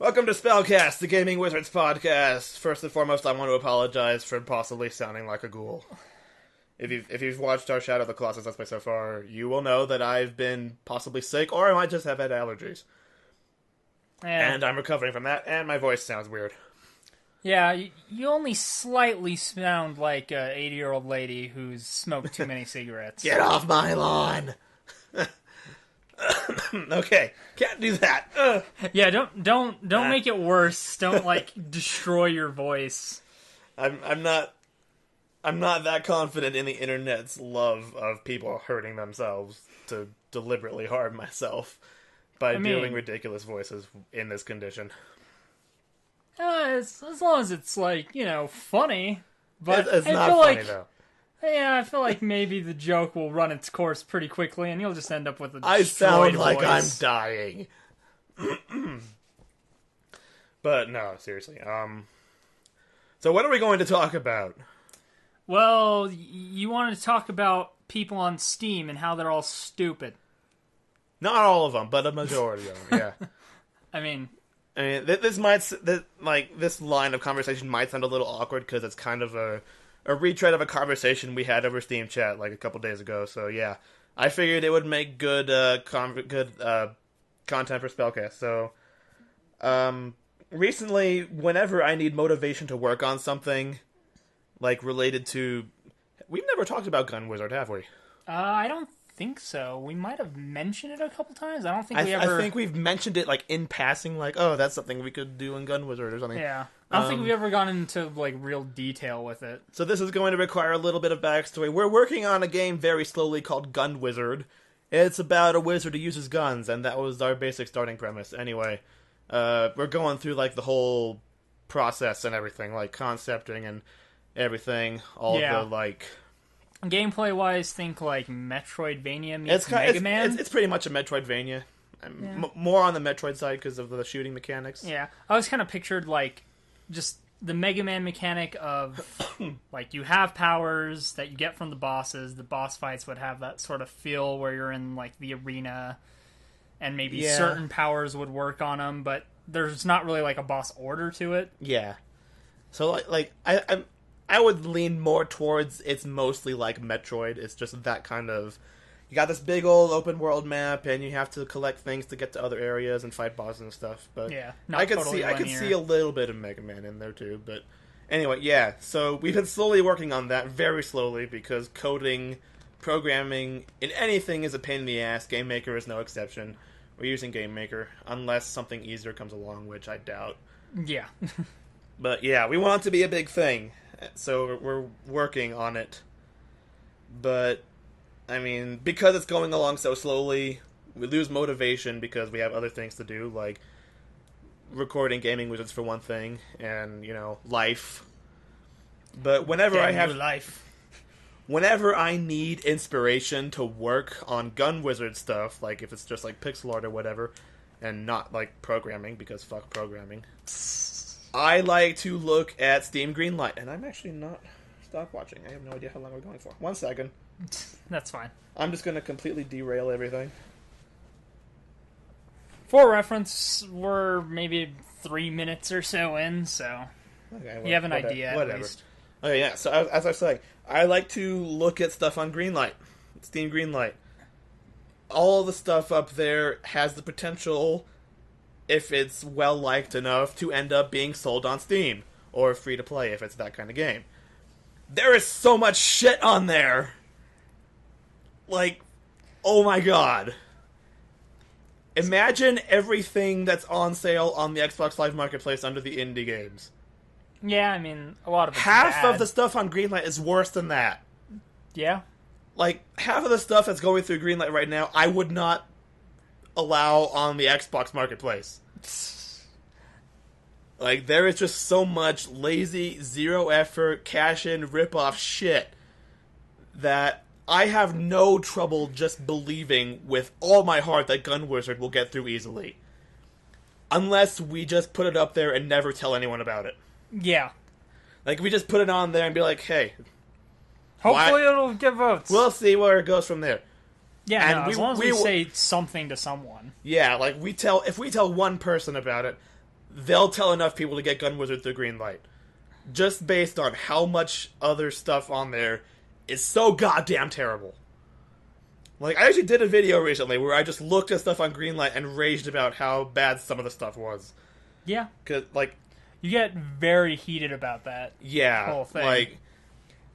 Welcome to SpellCast, the Gaming Wizards podcast. First and foremost, I want to apologize for possibly sounding like a ghoul. If you've watched our Shadow of the Colossus Let's Play so far, you will know that I've been possibly sick, or I might just have had allergies. And I'm recovering from that, and my voice sounds weird. Yeah, you only slightly sound like an 80-year-old lady who's smoked too many cigarettes. Get off my lawn! Okay, can't do that. Yeah, don't make it worse. Don't destroy your voice. I'm not that confident in the internet's love of people hurting themselves to deliberately harm myself by doing ridiculous voices in this condition. As long as it's funny. But it's not funny though. Yeah, I feel like maybe the joke will run its course pretty quickly, and you'll just end up with a destroyed I sound like voice. I'm dying. But no, seriously. So what are we going to talk about? Well, you wanted to talk about people on Steam and how they're all stupid. Not all of them, but a majority of them. Yeah. I mean, this line of conversation might sound a little awkward because it's kind of a retread of a conversation we had over Steam chat like a couple days ago. So yeah, I figured it would make good content for SpellCast. So recently, whenever I need motivation to work on something related to, we've never talked about Gun Wizard, have we? I don't think so. We might have mentioned it a couple times. I don't think we ever. I think we've mentioned it in passing, oh, that's something we could do in Gun Wizard or something. Yeah. I don't think we've ever gone into real detail with it. So this is going to require a little bit of backstory. We're working on a game very slowly called Gun Wizard. It's about a wizard who uses guns, and that was our basic starting premise. Anyway, we're going through the whole process and everything, concepting and everything. All the gameplay wise, think Metroidvania meets Mega Man. It's pretty much a Metroidvania. More on the Metroid side because of the shooting mechanics. Yeah, I was kind of pictured just the Mega Man mechanic of you have powers that you get from the bosses. The boss fights would have that sort of feel where you're in the arena, and maybe certain powers would work on them, but there's not really a boss order to it. Yeah. So I would lean more towards it's mostly like Metroid. It's just that kind of, you got this big old open world map, and you have to collect things to get to other areas and fight bosses and stuff. But yeah, I could see a little bit of Mega Man in there too. But anyway, yeah. So we've been slowly working on that, very slowly, because coding, programming in anything is a pain in the ass. Game Maker is no exception. We're using Game Maker unless something easier comes along, which I doubt. Yeah. But yeah, we want it to be a big thing, so we're working on it. But because it's going along so slowly, we lose motivation because we have other things to do, like recording Gaming Wizards for one thing, and, life. But whenever I need inspiration to work on Gun Wizard stuff, if it's just pixel art or whatever, and not programming, because fuck programming, I like to look at Steam Greenlight, and I'm actually not stopwatching. I have no idea how long we're going for. 1 second. That's fine. I'm just going to completely derail everything. For reference, we're maybe 3 minutes or so in, so you have an idea at least. Okay, yeah, so as I was saying, I like to look at stuff on Greenlight, Steam Greenlight. All the stuff up there has the potential, if it's well-liked enough, to end up being sold on Steam, or free-to-play if it's that kind of game. There is so much shit on there! Oh my god. Imagine everything that's on sale on the Xbox Live Marketplace under the indie games. Yeah, a lot of it's half bad. of the stuff on Greenlight is worse than that. Yeah. Half of the stuff that's going through Greenlight right now, I would not allow on the Xbox Marketplace. There is just so much lazy, zero-effort, cash-in, rip-off shit that I have no trouble just believing with all my heart that Gun Wizard will get through easily. Unless we just put it up there and never tell anyone about it. Yeah. We just put it on there and be hey. Hopefully it'll get votes. We'll see where it goes from there. Yeah, as long as we say something to someone. Yeah, if we tell one person about it, they'll tell enough people to get Gun Wizard through Greenlight. Just based on how much other stuff on there is so goddamn terrible. Like, I actually did a video recently where I just looked at stuff on Greenlight and raged about how bad some of the stuff was. Yeah. 'Cause, like... You get very heated about that whole thing. Like,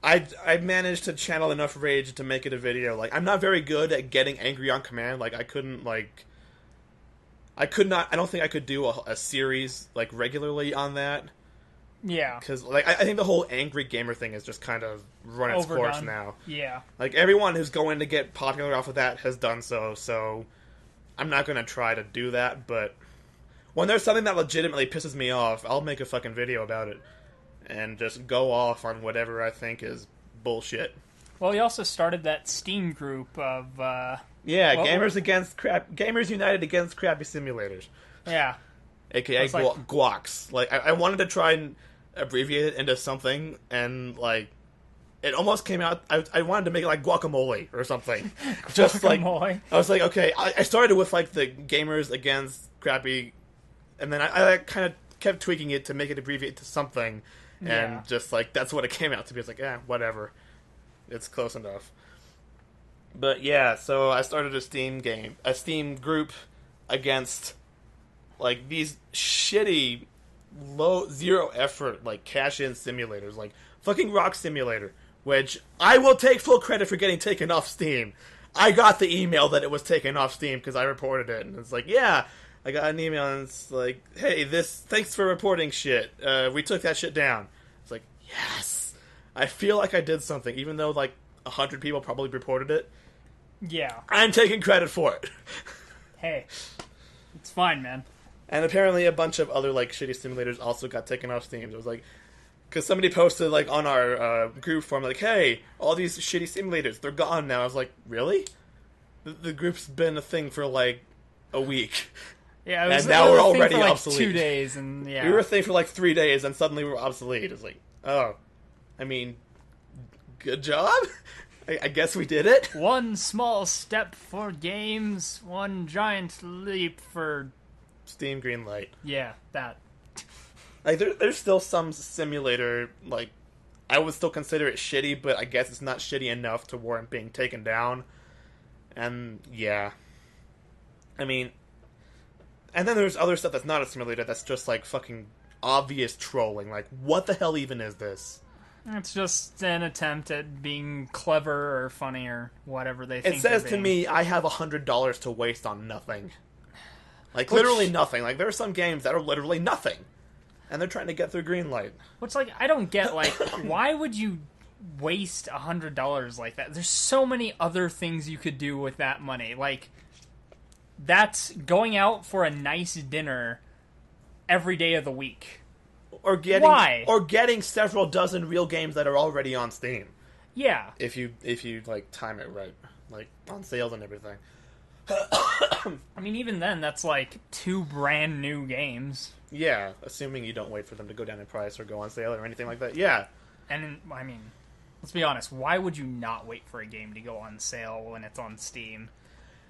I managed to channel enough rage to make it a video. Like, I'm not very good at getting angry on command. Like, I couldn't, like... I don't think I could do a series, like, regularly on that. Yeah. Because, like, I think the whole angry gamer thing is just kind of run its course now. Yeah. Like, everyone who's going to get popular off of that has done so I'm not going to try to do that, but when there's something that legitimately pisses me off, I'll make a fucking video about it and just go off on whatever I think is bullshit. Well, you also started that Steam group of... Gamers United Against Crappy Simulators. Yeah. AKA Guacs. Like, I wanted to try and abbreviate it into something, and, like, it almost came out... I wanted to make it like guacamole or something. Just like... I was like, okay, I started with, like, the Gamers Against Crappy, and then I kind of kept tweaking it to make it abbreviate to something, and just, like, that's what it came out to be. It's like, whatever. It's close enough. But yeah, so I started a Steam group against, like, these shitty, zero effort, like, cash-in simulators, like fucking Rock Simulator, which I will take full credit for getting taken off Steam. I got the email that it was taken off Steam because I reported it, and it's like, yeah, I got an email and it's like, hey, thanks for reporting shit. We took that shit down. It's like, yes, I feel like I did something, even though, like, 100 people probably reported it. Yeah. I'm taking credit for it. Hey, it's fine, man. And apparently a bunch of other, like, shitty simulators also got taken off Steam. It was like, because somebody posted, like, on our group forum, like, hey, all these shitty simulators, they're gone now. I was like, really? The group's been a thing for, like, a week. Yeah, it was, and now we're already for, like, obsolete. 2 days, and yeah. We were a thing for, like, 3 days, and suddenly we're obsolete. It's like, oh, I mean, good job? I guess we did it. One small step for games, one giant leap for... Steam Greenlight. Yeah, that. Like, there's still some simulator, like, I would still consider it shitty, but I guess it's not shitty enough to warrant being taken down. And, yeah. I mean... And then there's other stuff that's not a simulator that's just, like, fucking obvious trolling. Like, what the hell even is this? It's just an attempt at being clever or funny or whatever they think. It says to me, I have $100 to waste on nothing. Like, literally nothing. Like, there are some games that are literally nothing. And they're trying to get through Greenlight. Which, like, I don't get, like, why would you waste $100 like that? There's so many other things you could do with that money. Like, that's going out for a nice dinner every day of the week. Or getting, why? Or getting several dozen real games that are already on Steam. Yeah. If you like, time it right. Like, on sales and everything. I mean, even then, that's like 2 brand new games. Yeah, assuming you don't wait for them to go down in price or go on sale or anything like that. Yeah. And, I mean, let's be honest, why would you not wait for a game to go on sale when it's on Steam?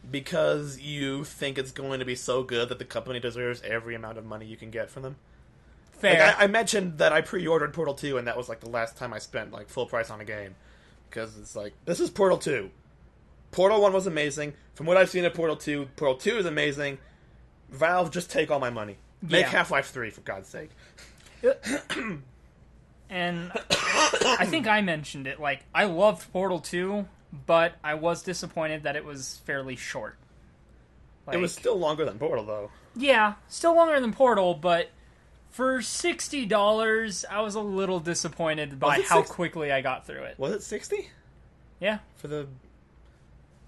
Because you think it's going to be so good that the company deserves every amount of money you can get from them. Fair. Like, I mentioned that I pre-ordered Portal 2, and that was, like, the last time I spent, like, full price on a game. Because it's like, this is Portal 2. Portal 1 was amazing. From what I've seen of Portal 2 is amazing. Valve, just take all my money. Make Half-Life 3, for God's sake. And I think I mentioned it, like, I loved Portal 2, but I was disappointed that it was fairly short. Like, it was still longer than Portal, though. Yeah, still longer than Portal, but for $60, I was a little disappointed by how quickly I got through it. Was it 60? Yeah. For the...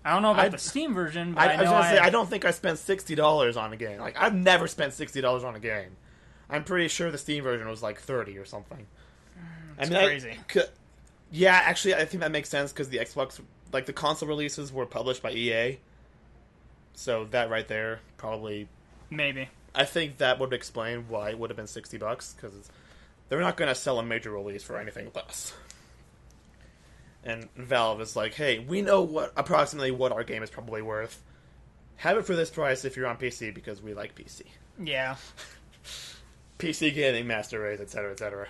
I don't know about the Steam version, but I was gonna say, I don't think I spent $60 on a game. Like, I've never spent $60 on a game. I'm pretty sure the Steam version was like $30 or something. It's crazy. Yeah, actually, I think that makes sense because the Xbox, like, the console releases were published by EA. So that right there, probably... Maybe. I think that would explain why it would have been $60, because they're not going to sell a major release for anything less. And Valve is like, hey, we know approximately what our game is probably worth. Have it for this price if you're on PC, because we like PC. Yeah. PC gaming master race, etc., etc.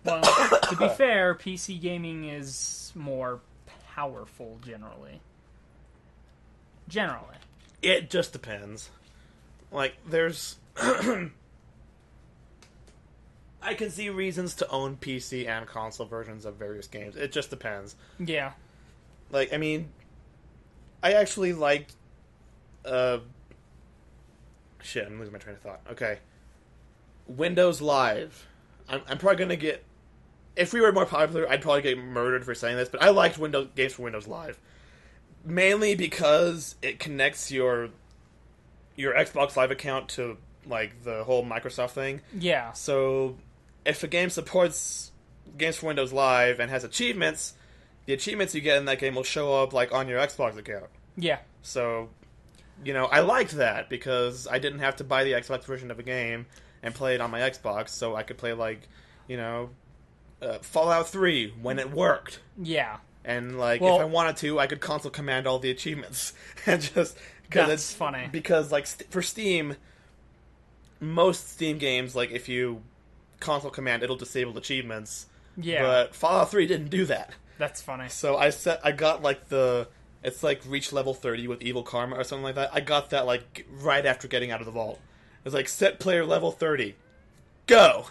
Well, to be fair, PC gaming is more powerful generally. Generally. It just depends. Like, there's... I can see reasons to own PC and console versions of various games. It just depends. Yeah. Like, I mean... I actually liked... Shit, I'm losing my train of thought. Okay. Windows Live. I'm probably gonna get... If we were more popular, I'd probably get murdered for saying this, but I liked games for Windows Live. Mainly because it connects your Xbox Live account to, like, the whole Microsoft thing. Yeah. So, if a game supports games for Windows Live and has achievements, the achievements you get in that game will show up, like, on your Xbox account. Yeah. So, I liked that, because I didn't have to buy the Xbox version of a game and play it on my Xbox, so I could play, like, Fallout 3 when it worked. Yeah. And, like, if I wanted to, I could console command all the achievements. And just... That's funny. Because, like, for Steam, most Steam games, like, if you console command, it'll disable achievements. Yeah. But Fallout 3 didn't do that. That's funny. So I got, like, it's, like, reach level 30 with Evil Karma or something like that. I got that, like, right after getting out of the vault. It's like, set player level 30. Go!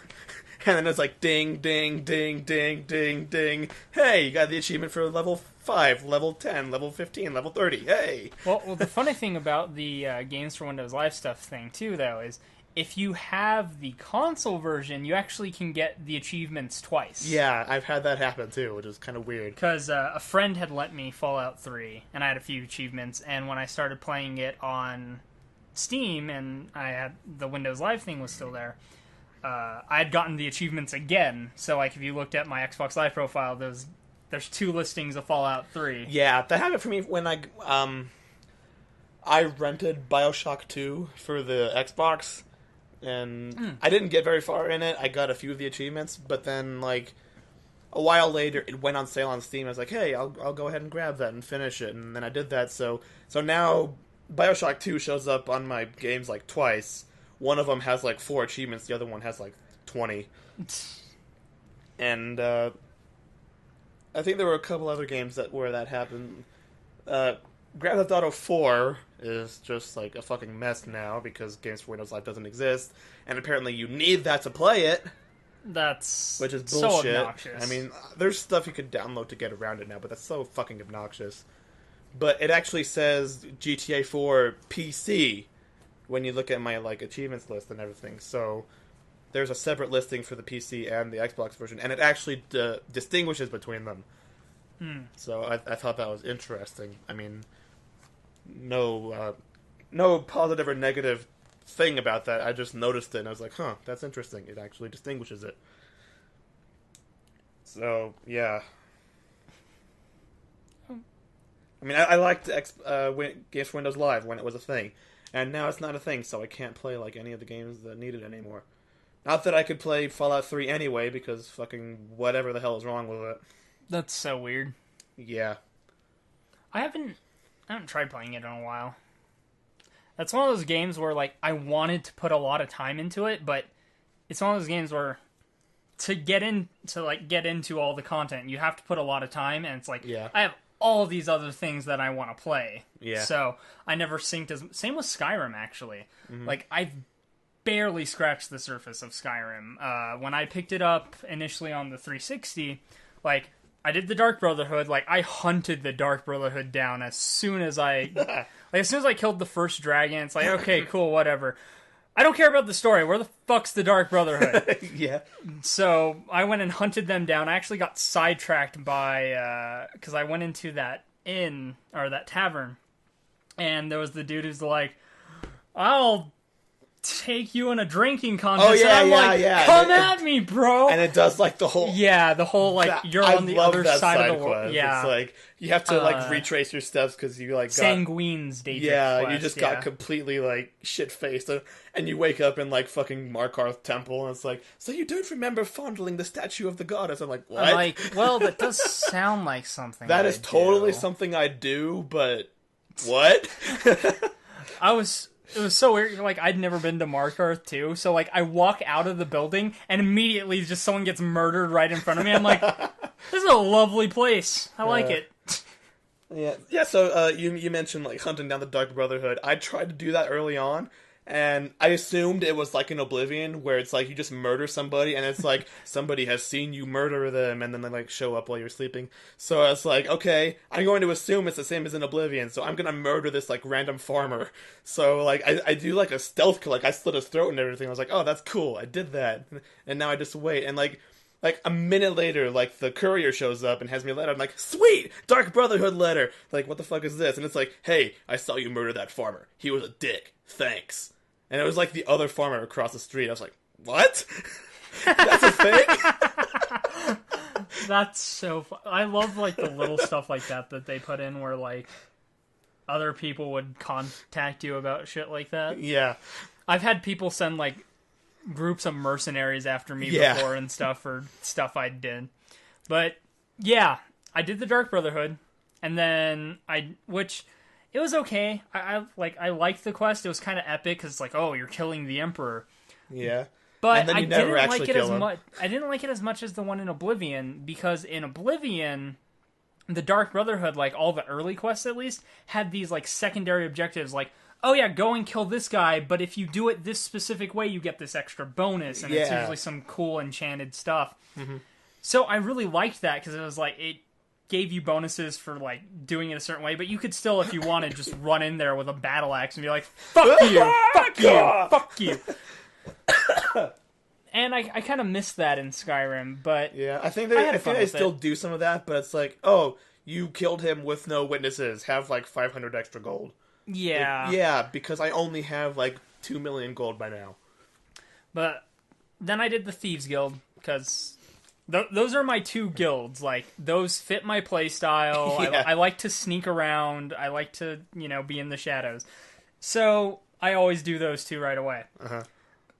And then it's like, ding, ding, ding, ding, ding, ding. Hey, you got the achievement for level 5, level 10, level 15, level 30. Hey! Well, the funny thing about the Games for Windows Live stuff thing, too, though, is if you have the console version, you actually can get the achievements twice. Yeah, I've had that happen, too, which is kind of weird. Because a friend had lent me Fallout 3, and I had a few achievements, and when I started playing it on Steam, and I had the Windows Live thing was still there, I had gotten the achievements again. So, like, if you looked at my Xbox Live profile, there's 2 listings of Fallout 3. Yeah, that happened for me when I rented BioShock 2 for the Xbox, and I didn't get very far in it. I got a few of the achievements, but then, like, a while later, it went on sale on Steam. I was like, hey, I'll go ahead and grab that and finish it, and then I did that. So now BioShock 2 shows up on my games, like, twice. One of them has, like, 4 achievements. The other one has, like, 20. And, I think there were a couple other games where that happened. Grand Theft Auto 4 is just, like, a fucking mess now because Games for Windows Live doesn't exist. And apparently you need that to play it. Which is bullshit. So obnoxious. I mean, there's stuff you could download to get around it now, but that's so fucking obnoxious. But it actually says GTA 4 PC when you look at my, like, achievements list and everything. So there's a separate listing for the PC and the Xbox version, and it actually distinguishes between them. So I thought that was interesting. I mean, no positive or negative thing about that. I just noticed it, and I was like, huh, that's interesting. It actually distinguishes it. So, yeah. I mean, I liked Games for Windows Live when it was a thing. And now it's not a thing, so I can't play, like, any of the games that need it anymore. Not that I could play Fallout 3 anyway, because fucking whatever the hell is wrong with it. That's so weird. Yeah. I haven't tried playing it in a while. That's one of those games where, like, I wanted to put a lot of time into it, but it's one of those games where to get into all the content, you have to put a lot of time, and it's like, yeah. I have all these other things that I want to play. Yeah. So I never synced as... Same with Skyrim, actually. Mm-hmm. Like, I've barely scratched the surface of Skyrim. When I picked it up initially on the 360, like, I did the Dark Brotherhood. Like, I hunted the Dark Brotherhood down as soon as I... as soon as I killed the first dragon, it's like, okay, cool, whatever. I don't care about the story. Where the fuck's the Dark Brotherhood? Yeah. So I went and hunted them down. I actually got sidetracked by... because I went into that inn, or that tavern, and there was the dude who's like, I'll take you in a drinking contest. Oh, yeah, and I'm like, come at me, bro. And it does, like, the whole... Yeah, the whole, like, you're on the other side of the world. Yeah. It's like, you have to, like, retrace your steps because you, like, got... Sanguine's Daedric quest, you just got completely, like, shit-faced. And you wake up in, like, fucking Markarth Temple, and it's like, so you don't remember fondling the statue of the goddess? I'm like, what? I'm like, well, that does sound like something That is totally something I do, but... What? I was It was so weird. Like, I'd never been to Markarth, too. So, like, I walk out of the building, and immediately just someone gets murdered right in front of me. I'm like, this is a lovely place. I like it. Yeah. So you mentioned like hunting down the Dark Brotherhood. I tried to do that early on, and I assumed it was like in Oblivion, where it's like you just murder somebody, and it's like somebody has seen you murder them, and then they like show up while you're sleeping. So I was like, okay, I'm going to assume it's the same as in Oblivion, so I'm gonna murder this like random farmer. So like I do like a stealth kill, like I slit his throat and everything. I was like, oh, that's cool, I did that, and now I just wait and like a minute later, like, the courier shows up and has me a letter. I'm like, sweet! Dark Brotherhood letter! Like, what the fuck is this? And it's like, hey, I saw you murder that farmer. He was a dick. Thanks. And it was like the other farmer across the street. I was like, what? That's a thing? That's so fun. I love, like, the little stuff like that they put in where, like, other people would contact you about shit like that. Yeah. I've had people send, like, groups of mercenaries after me before and stuff for stuff I did. But yeah, I did the Dark Brotherhood, and then which it was okay. I liked the quest. It was kind of epic because it's like, oh, you're killing the Emperor. Yeah. But I didn't like it as much. I didn't like it as much as the one in Oblivion, because in Oblivion, the Dark Brotherhood, like all the early quests at least, had these like secondary objectives, like, oh yeah, go and kill this guy, but if you do it this specific way, you get this extra bonus, and it's usually some cool enchanted stuff. Mm-hmm. So I really liked that, because it was like, it gave you bonuses for like doing it a certain way, but you could still, if you wanted, just run in there with a battle axe and be like, fuck you, fuck you, fuck you. And I kind of missed that in Skyrim, but yeah, I think they still do some of that, but it's like, oh, you killed him with no witnesses, have like 500 extra gold. Yeah. Like, yeah, because I only have like 2 million gold by now. But then I did the Thieves Guild, because those are my two guilds. Like, those fit my playstyle. Yeah. I like to sneak around. I like to, be in the shadows. So I always do those two right away. Uh-huh.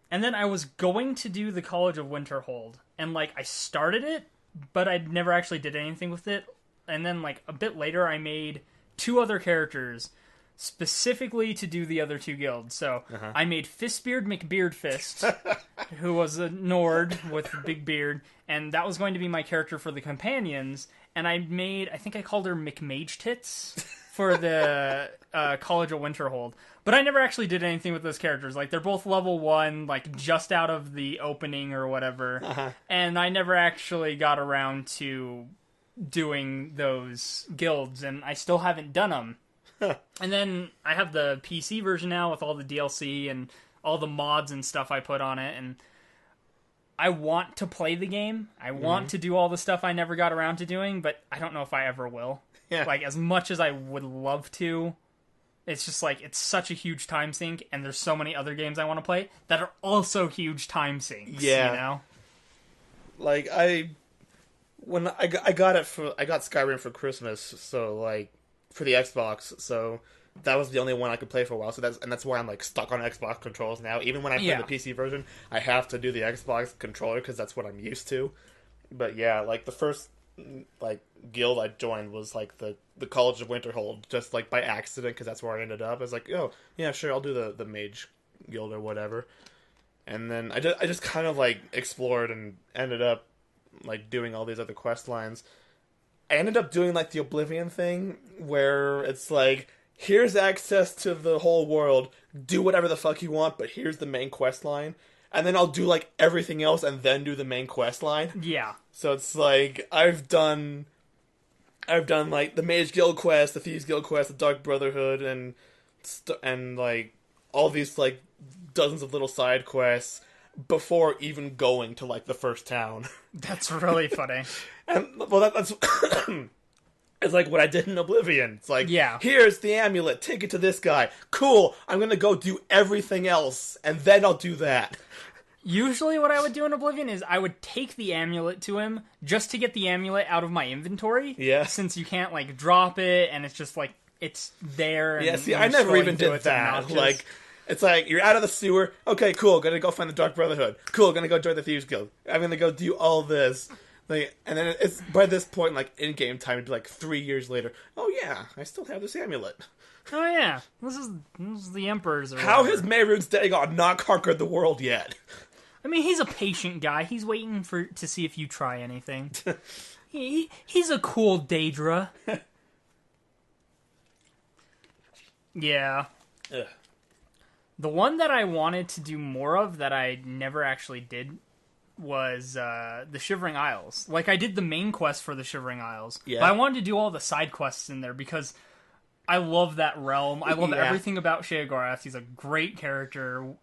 And then I was going to do the College of Winterhold. And, like, I started it, but I never actually did anything with it. And then, like, a bit later, I made 2 other characters specifically to do the other 2 guilds. So I made Fistbeard McBeardfist, who was a Nord with a big beard, and that was going to be my character for the companions. And I think I called her McMage Tits for the College of Winterhold. But I never actually did anything with those characters. Like, they're both level 1, like, just out of the opening or whatever. And I never actually got around to doing those guilds, and I still haven't done them. And then I have the PC version now with all the DLC and all the mods and stuff I put on it, and I want to play the game. I want to do all the stuff I never got around to doing, but I don't know if I ever will. Yeah. Like, as much as I would love to, it's just like, it's such a huge time sink, and there's so many other games I want to play that are also huge time sinks. Yeah. Like, I got Skyrim for Christmas, so like, for the Xbox, so that was the only one I could play for a while. So that's why I'm like stuck on Xbox controls now. Even when I play the PC version, I have to do the Xbox controller because that's what I'm used to. But yeah, like the first like guild I joined was like the College of Winterhold, just like by accident, because that's where I ended up. I was like, oh yeah, sure, I'll do the Mage Guild or whatever. And then I just kind of like explored and ended up like doing all these other quest lines. I ended up doing, like, the Oblivion thing, where it's like, here's access to the whole world, do whatever the fuck you want, but here's the main quest line, and then I'll do, like, everything else and then do the main quest line. Yeah. So it's like, I've done, like, the Mage Guild quest, the Thieves Guild quest, the Dark Brotherhood, and like, all these, like, dozens of little side quests before even going to, like, the first town. That's really funny. And, well, that's it's like what I did in Oblivion. It's like, yeah, here's the amulet, take it to this guy. Cool, I'm gonna go do everything else, and then I'll do that. Usually what I would do in Oblivion is I would take the amulet to him just to get the amulet out of my inventory. Yeah. Since you can't, like, drop it, and it's just, like, it's there. Yeah, see, I never even did that. Like, it's like, you're out of the sewer. Okay, cool, gonna go find the Dark Brotherhood. Cool, gonna go join the Thieves Guild. I'm gonna go do all this. Like, and then it's by this point, like, in-game time, it'd be like 3 years later. Oh yeah, I still have this amulet. Oh yeah, this is the Emperor's. How has Mehrunes Dagon not conquered the world yet? I mean, he's a patient guy. He's waiting to see if you try anything. He's a cool Daedra. Yeah. Ugh. The one that I wanted to do more of that I never actually did was the Shivering Isles. Like, I did the main quest for the Shivering Isles. Yeah. But I wanted to do all the side quests in there because I love that realm. I love everything about Sheogorath. He's a great character.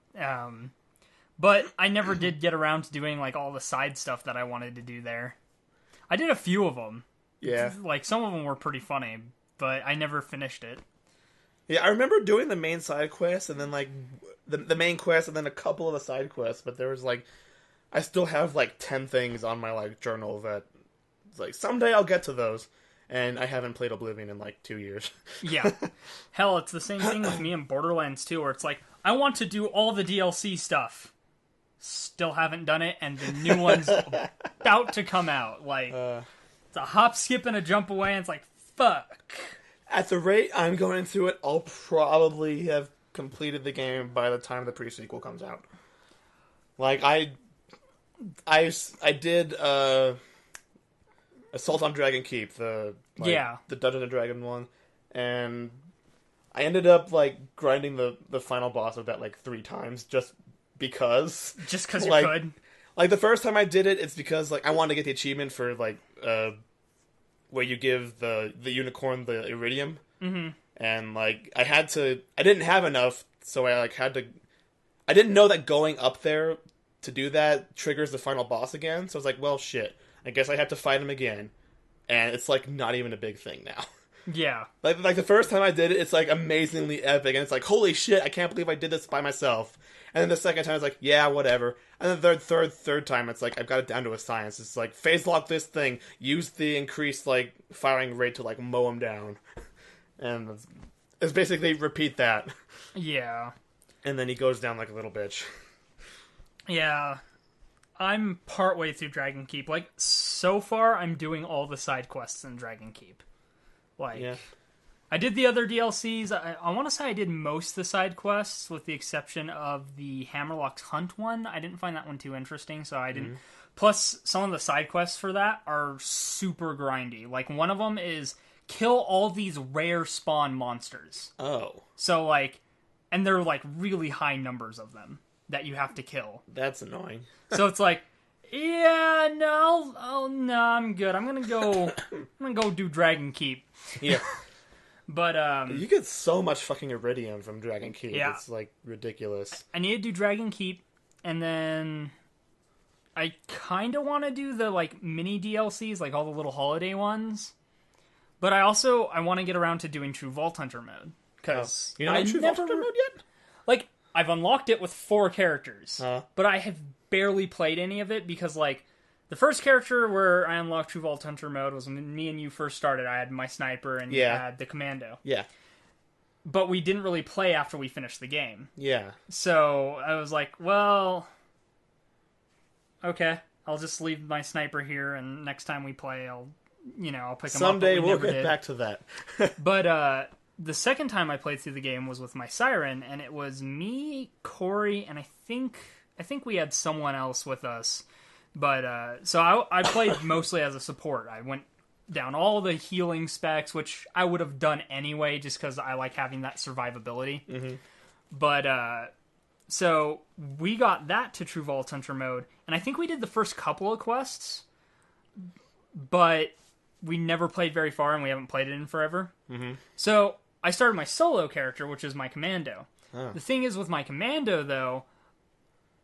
But I never did get around to doing, like, all the side stuff that I wanted to do there. I did a few of them. Yeah. Like, some of them were pretty funny, but I never finished it. Yeah, I remember doing the main side quest, and then, like, the main quest, and then a couple of the side quests, but there was, like, I still have, like, 10 things on my, like, journal that, like, someday I'll get to those, and I haven't played Oblivion in, like, 2 years. Yeah. Hell, it's the same thing with me in Borderlands 2, where it's like, I want to do all the DLC stuff. Still haven't done it, and the new one's about to come out. Like, it's a hop, skip, and a jump away, and it's like, fuck. At the rate I'm going through it, I'll probably have completed the game by the time the pre-sequel comes out. Like, I did Assault on Dragon Keep, the Dungeon and Dragon one, and I ended up, like, grinding the final boss of that, like, 3 times, just because. Just because you like, could? Like, the first time I did it, it's because, like, I wanted to get the achievement for, like, where you give the unicorn the iridium. Mm-hmm. And, like, I didn't have enough, so I, like, I didn't know that going up there to do that triggers the final boss again, so I was like, well, shit, I guess I have to fight him again. And it's, like, not even a big thing now. Yeah. Like the first time I did it, it's, like, amazingly epic, and it's like, holy shit, I can't believe I did this by myself. And then the second time, it's like, yeah, whatever. And then the third time, it's like, I've got it down to a science. It's like, phase lock this thing, use the increased, like, firing rate to, like, mow him down. And it's basically repeat that. Yeah. And then he goes down like a little bitch. Yeah. I'm partway through Dragon Keep. Like, so far, I'm doing all the side quests in Dragon Keep. Like, yeah. I did the other DLCs. I want to say I did most of the side quests, with the exception of the Hammerlock's Hunt one. I didn't find that one too interesting, so I didn't. Mm-hmm. Plus, some of the side quests for that are super grindy. Like, one of them is kill all these rare spawn monsters. Oh. So, like, and they're, like, really high numbers of them that you have to kill. That's annoying. So it's like, yeah, no, I'm good. I'm gonna go do Dragon Keep. Yeah. But, you get so much fucking iridium from Dragon Keep. Yeah. It's, like, ridiculous. I need to do Dragon Keep, and then I kind of want to do the, like, mini DLCs, like all the little holiday ones. But I want to get around to doing True Vault Hunter mode. Because you're not in True Vault Hunter mode yet? Like, I've unlocked it with 4 characters. But I have barely played any of it because, like, the first character where I unlocked True Vault Hunter mode was when me and you first started. I had my sniper and you had the commando. Yeah. But we didn't really play after we finished the game. Yeah. So I was like, well, okay, I'll just leave my sniper here, and next time we play, I'll pick him up. Someday we'll get back to that. But the second time I played through the game was with my Siren, and it was me, Corey, and I think we had someone else with us. But so I played mostly as a support. I went down all the healing specs, which I would have done anyway, just because I like having that survivability. Mm-hmm. But so we got that to True Vault Hunter mode, and I think we did the first couple of quests, but we never played very far, and we haven't played it in forever. Mm-hmm. So I started my solo character, which is my commando. Oh. The thing is, with my commando, though,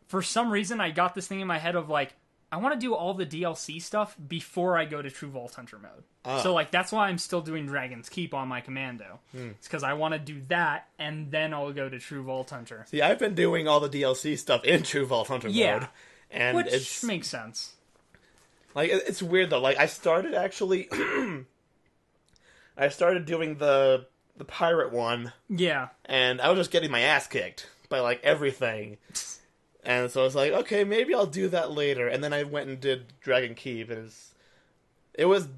for some reason I got this thing in my head of, like, I want to do all the DLC stuff before I go to True Vault Hunter mode. Oh. So, like, that's why I'm still doing Dragon's Keep on my commando. It's because I want to do that, and then I'll go to True Vault Hunter. See, I've been doing all the DLC stuff in True Vault Hunter mode. And which makes sense. Like, it's weird, though. Like, I started, actually... I started doing the pirate one. Yeah. And I was just getting my ass kicked by, like, everything. And so I was like, okay, maybe I'll do that later. And then I went and did Dragon Keep, and it was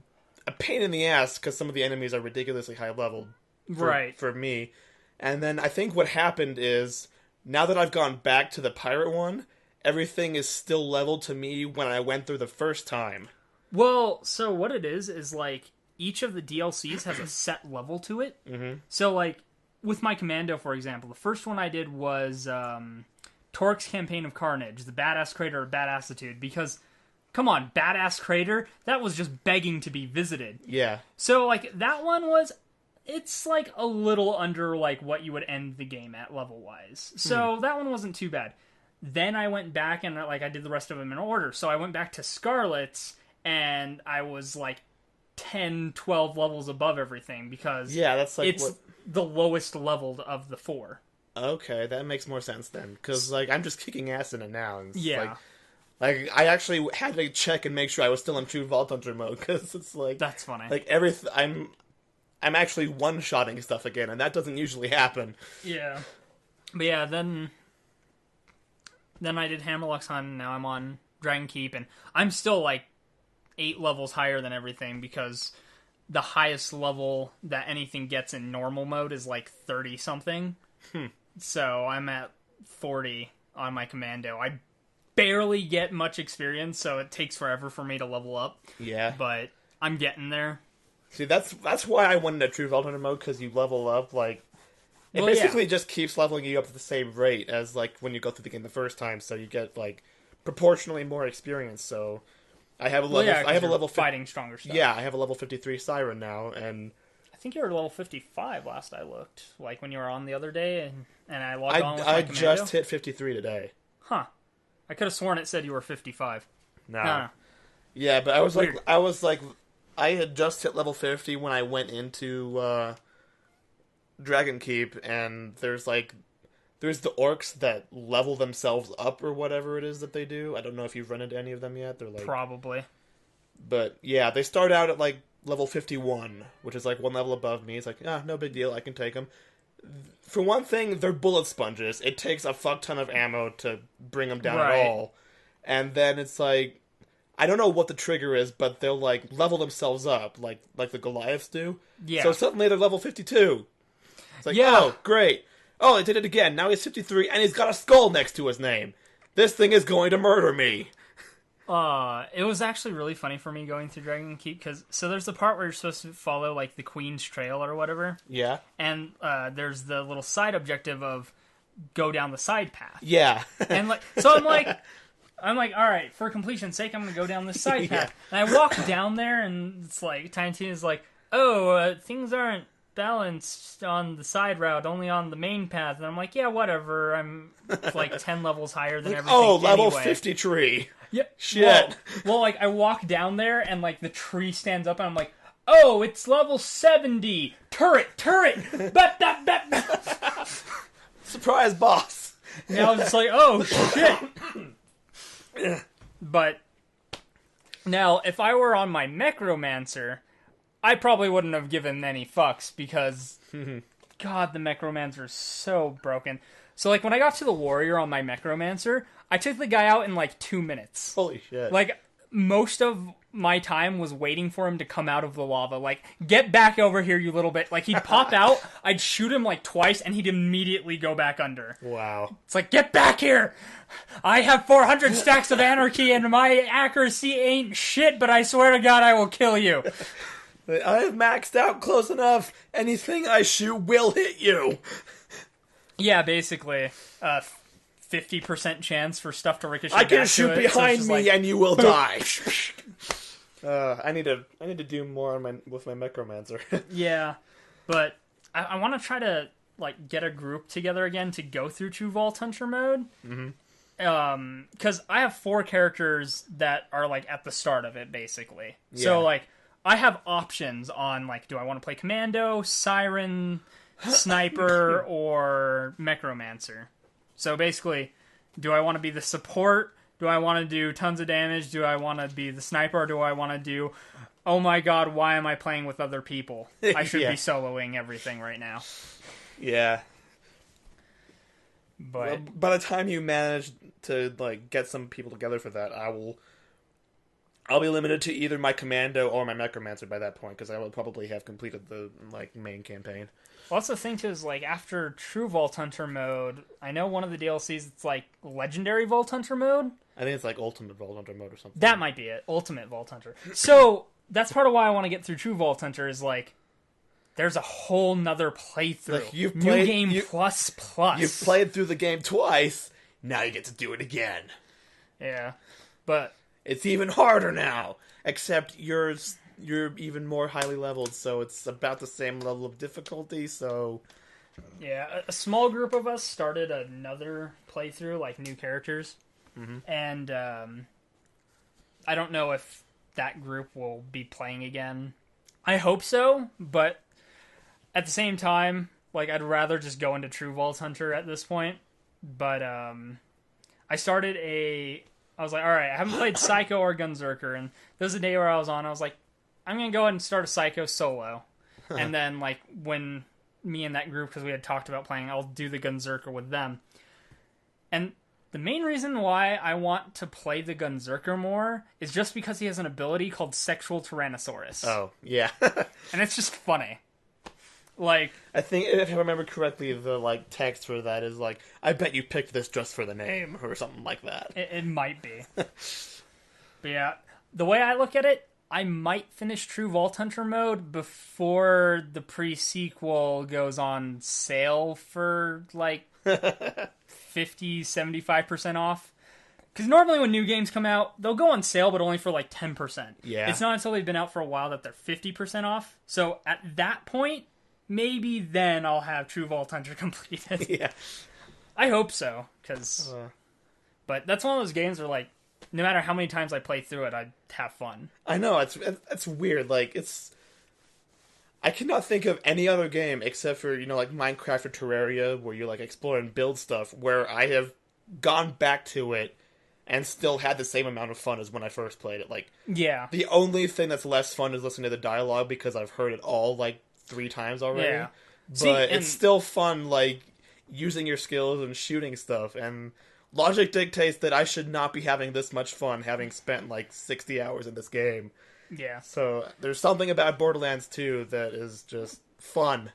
a pain in the ass, because some of the enemies are ridiculously high level. Right. for me. And then I think what happened is, now that I've gone back to the pirate one, everything is still leveled to me when I went through the first time. Well, so what it is like each of the DLCs has a set level to it. Mm-hmm. So like with my commando, for example, the first one I did was Torque's Campaign of Carnage, the Badass Crater of Badassitude, because come on, Badass Crater, that was just begging to be visited. Yeah. So like that one was, it's like a little under like what you would end the game at level wise. So that one wasn't too bad. Then I went back and like I did the rest of them in order. So I went back to Scarlet's and I was like 10, 12 levels above everything because that's like it's the lowest leveled of the 4. Okay, that makes more sense then, because like I'm just kicking ass in it now. And it's Yeah. Like I actually had to check and make sure I was still in true Vault Hunter mode, because it's like That's funny. Like I'm actually one-shotting stuff again, and that doesn't usually happen. Yeah. But yeah, then I did Hammerlock's Hunt, and now I'm on Dragon Keep, and I'm still like 8 levels higher than everything, because the highest level that anything gets in normal mode is like 30-something. So I'm at 40 on my commando. I barely get much experience, so it takes forever for me to level up. Yeah. But I'm getting there. See, that's why I wanted a true Vault Hunter mode, because you level up, like... It Well, basically just keeps leveling you up at the same rate as, like, when you go through the game the first time, so you get, like, proportionally more experience, so... I have a level... I have a level... Fighting stronger stuff. Yeah, I have a level 53 Siren now, and... I think you were level 55 last I looked. Like, when you were on the other day, and I logged on with my commando. I just hit 53 today. Huh. I could have sworn it said you were 55. No. Yeah, but I was like, I had just hit level 50 when I went into Dragon Keep, and there's the orcs that level themselves up or whatever it is that they do. I don't know if you've run into any of them yet. They're like Probably. But yeah, they start out at like level 51, which is like one level above me. It's like, no big deal, I can take them. For one thing, they're bullet sponges. It takes a fuck ton of ammo to bring them down at all. And then it's like, I don't know what the trigger is, but they'll like level themselves up, like the Goliaths do. Yeah. So suddenly they're level 52. It's like, oh, great. Oh, they did it again. Now he's 53, and he's got a skull next to his name. This thing is going to murder me. It was actually really funny for me going through Dragon Keep, because so there's the part where you're supposed to follow like the Queen's Trail or whatever. Yeah. And there's the little side objective of go down the side path. Yeah. And like, so I'm like, all right, for completion's sake, I'm gonna go down this side path. And I walk down there, and it's like Tiny Tina is like, things aren't balanced on the side route, only on the main path. And I'm like, yeah, whatever. I'm like 10 levels higher than everything. Oh, level anyway. 50 tree. Yeah. Shit. Well, like, I walk down there, and, like, the tree stands up, and I'm like, oh, it's level 70! Turret! Surprise, boss! And I was just like, oh, shit! But, now, if I were on my Necromancer, I probably wouldn't have given any fucks, because, God, the Necromancer is so broken. So, like, when I got to the Warrior on my Necromancer, I took the guy out in, like, 2 minutes. Holy shit. Like, most of my time was waiting for him to come out of the lava. Like, get back over here, you little bit. Like, he'd pop out, I'd shoot him, like, twice, and he'd immediately go back under. Wow. It's like, get back here! I have 400 stacks of anarchy, and my accuracy ain't shit, but I swear to God I will kill you. I have maxed out close enough. Anything I shoot will hit you. Yeah, basically. 50% chance for stuff to ricochet. I can back shoot to it, behind so me and you will die. I need to do more on with my Necromancer. Yeah, but I want to try to like get a group together again to go through True Vault Hunter mode. Because I have 4 characters that are like at the start of it, basically. Yeah. So like I have options on like, do I want to play Commando, Siren, Sniper, or Necromancer? So basically, do I want to be the support? Do I want to do tons of damage? Do I want to be the sniper? Or do I want to do, oh my god, why am I playing with other people? I should be soloing everything right now. Yeah. But by the time you manage to like get some people together for that, I'll be limited to either my commando or my necromancer by that point, because I will probably have completed the main campaign. Well, that's the thing too, is after True Vault Hunter mode, I know one of the DLCs, it's Legendary Vault Hunter mode. I think it's Ultimate Vault Hunter mode or something. That might be it. Ultimate Vault Hunter. So, that's part of why I want to get through True Vault Hunter, is there's a whole nother playthrough. New game plus. You've played through the game twice, now you get to do it again. Yeah. But it's even harder now, except you're even more highly leveled, so it's about the same level of difficulty, so... Yeah, a small group of us started another playthrough, new characters, and I don't know if that group will be playing again. I hope so, but at the same time, I'd rather just go into True Vault Hunter at this point, but I started I was like, alright, I haven't played Psycho or Gunzerker, and there was a day where I was like, I'm going to go ahead and start a Psycho solo. And then, when me and that group, because we had talked about playing, I'll do the Gunzerker with them. And the main reason why I want to play the Gunzerker more is just because he has an ability called Sexual Tyrannosaurus. Oh, yeah. And it's just funny. I think, if I remember correctly, the, text for that is, I bet you picked this just for the name, or something like that. It might be. But yeah, the way I look at it, I might finish True Vault Hunter mode before the pre-sequel goes on sale for, 50, 75% off. Because normally when new games come out, they'll go on sale, but only for, 10%. Yeah. It's not until they've been out for a while that they're 50% off. So at that point, maybe then I'll have True Vault Hunter completed. Yeah. I hope so, because... But that's one of those games where, no matter how many times I play through it, I'd have fun. I know, it's weird. I cannot think of any other game except for, Minecraft or Terraria, where you, explore and build stuff, where I have gone back to it and still had the same amount of fun as when I first played it. Yeah. The only thing that's less fun is listening to the dialogue, because I've heard it all, 3 times already. Yeah. But it's still fun, using your skills and shooting stuff, and... Logic dictates that I should not be having this much fun, having spent 60 hours in this game. Yeah. So there's something about Borderlands 2 that is just fun.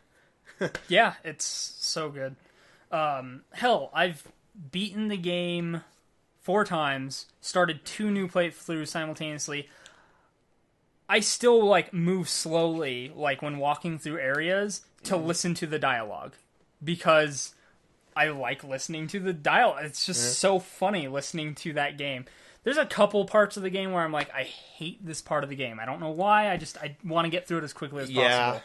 Yeah, it's so good. Hell, I've beaten the game 4 times, started 2 new playthroughs simultaneously. I still move slowly, when walking through areas, to listen to the dialogue, because I like listening to the dialogue. It's just so funny listening to that game. There's a couple parts of the game where I'm I hate this part of the game. I don't know why. I want to get through it as quickly as possible.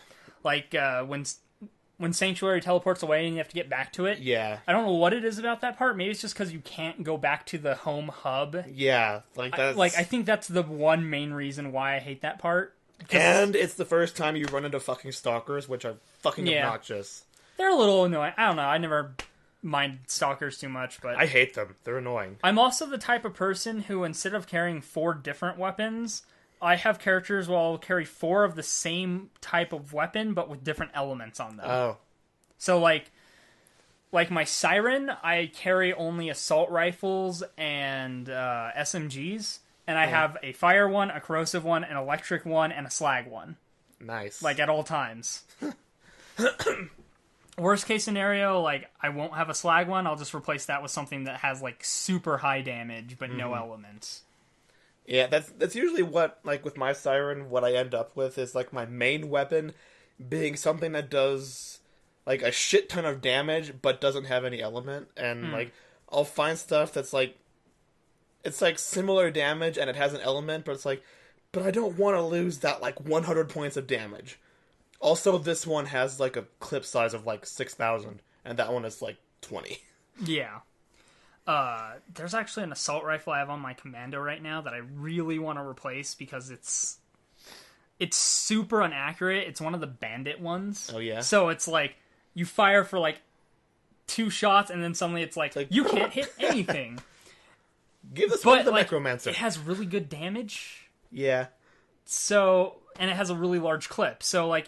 When Sanctuary teleports away and you have to get back to it. Yeah. I don't know what it is about that part. Maybe it's just because you can't go back to the home hub. Yeah. That's... I think that's the one main reason why I hate that part. And it's the first time you run into fucking stalkers, which are fucking obnoxious. They're a little annoying. I don't know. I never... mind stalkers too much, but I hate them. They're annoying. I'm also the type of person who, instead of carrying 4 different weapons, I have characters where I'll carry 4 of the same type of weapon, but with different elements on them. Oh. So, my Siren, I carry only assault rifles and SMGs, and I have a fire one, a corrosive one, an electric one, and a slag one. Nice. At all times. Worst case scenario, I won't have a slag one. I'll just replace that with something that has super high damage but no elements. Yeah, that's usually what with my Siren, what I end up with is my main weapon being something that does a shit ton of damage but doesn't have any element, and I'll find stuff that's it's similar damage and it has an element, but it's but I don't want to lose that 100 points of damage. Also, this one has, a clip size of, 6,000, and that one is, 20. Yeah. There's actually an assault rifle I have on my commando right now that I really want to replace because it's super inaccurate. It's one of the bandit ones. Oh, yeah? So it's, you fire for, 2 shots, and then suddenly it's you can't hit anything. Give this one to the necromancer. It has really good damage. Yeah. So, and it has a really large clip. So,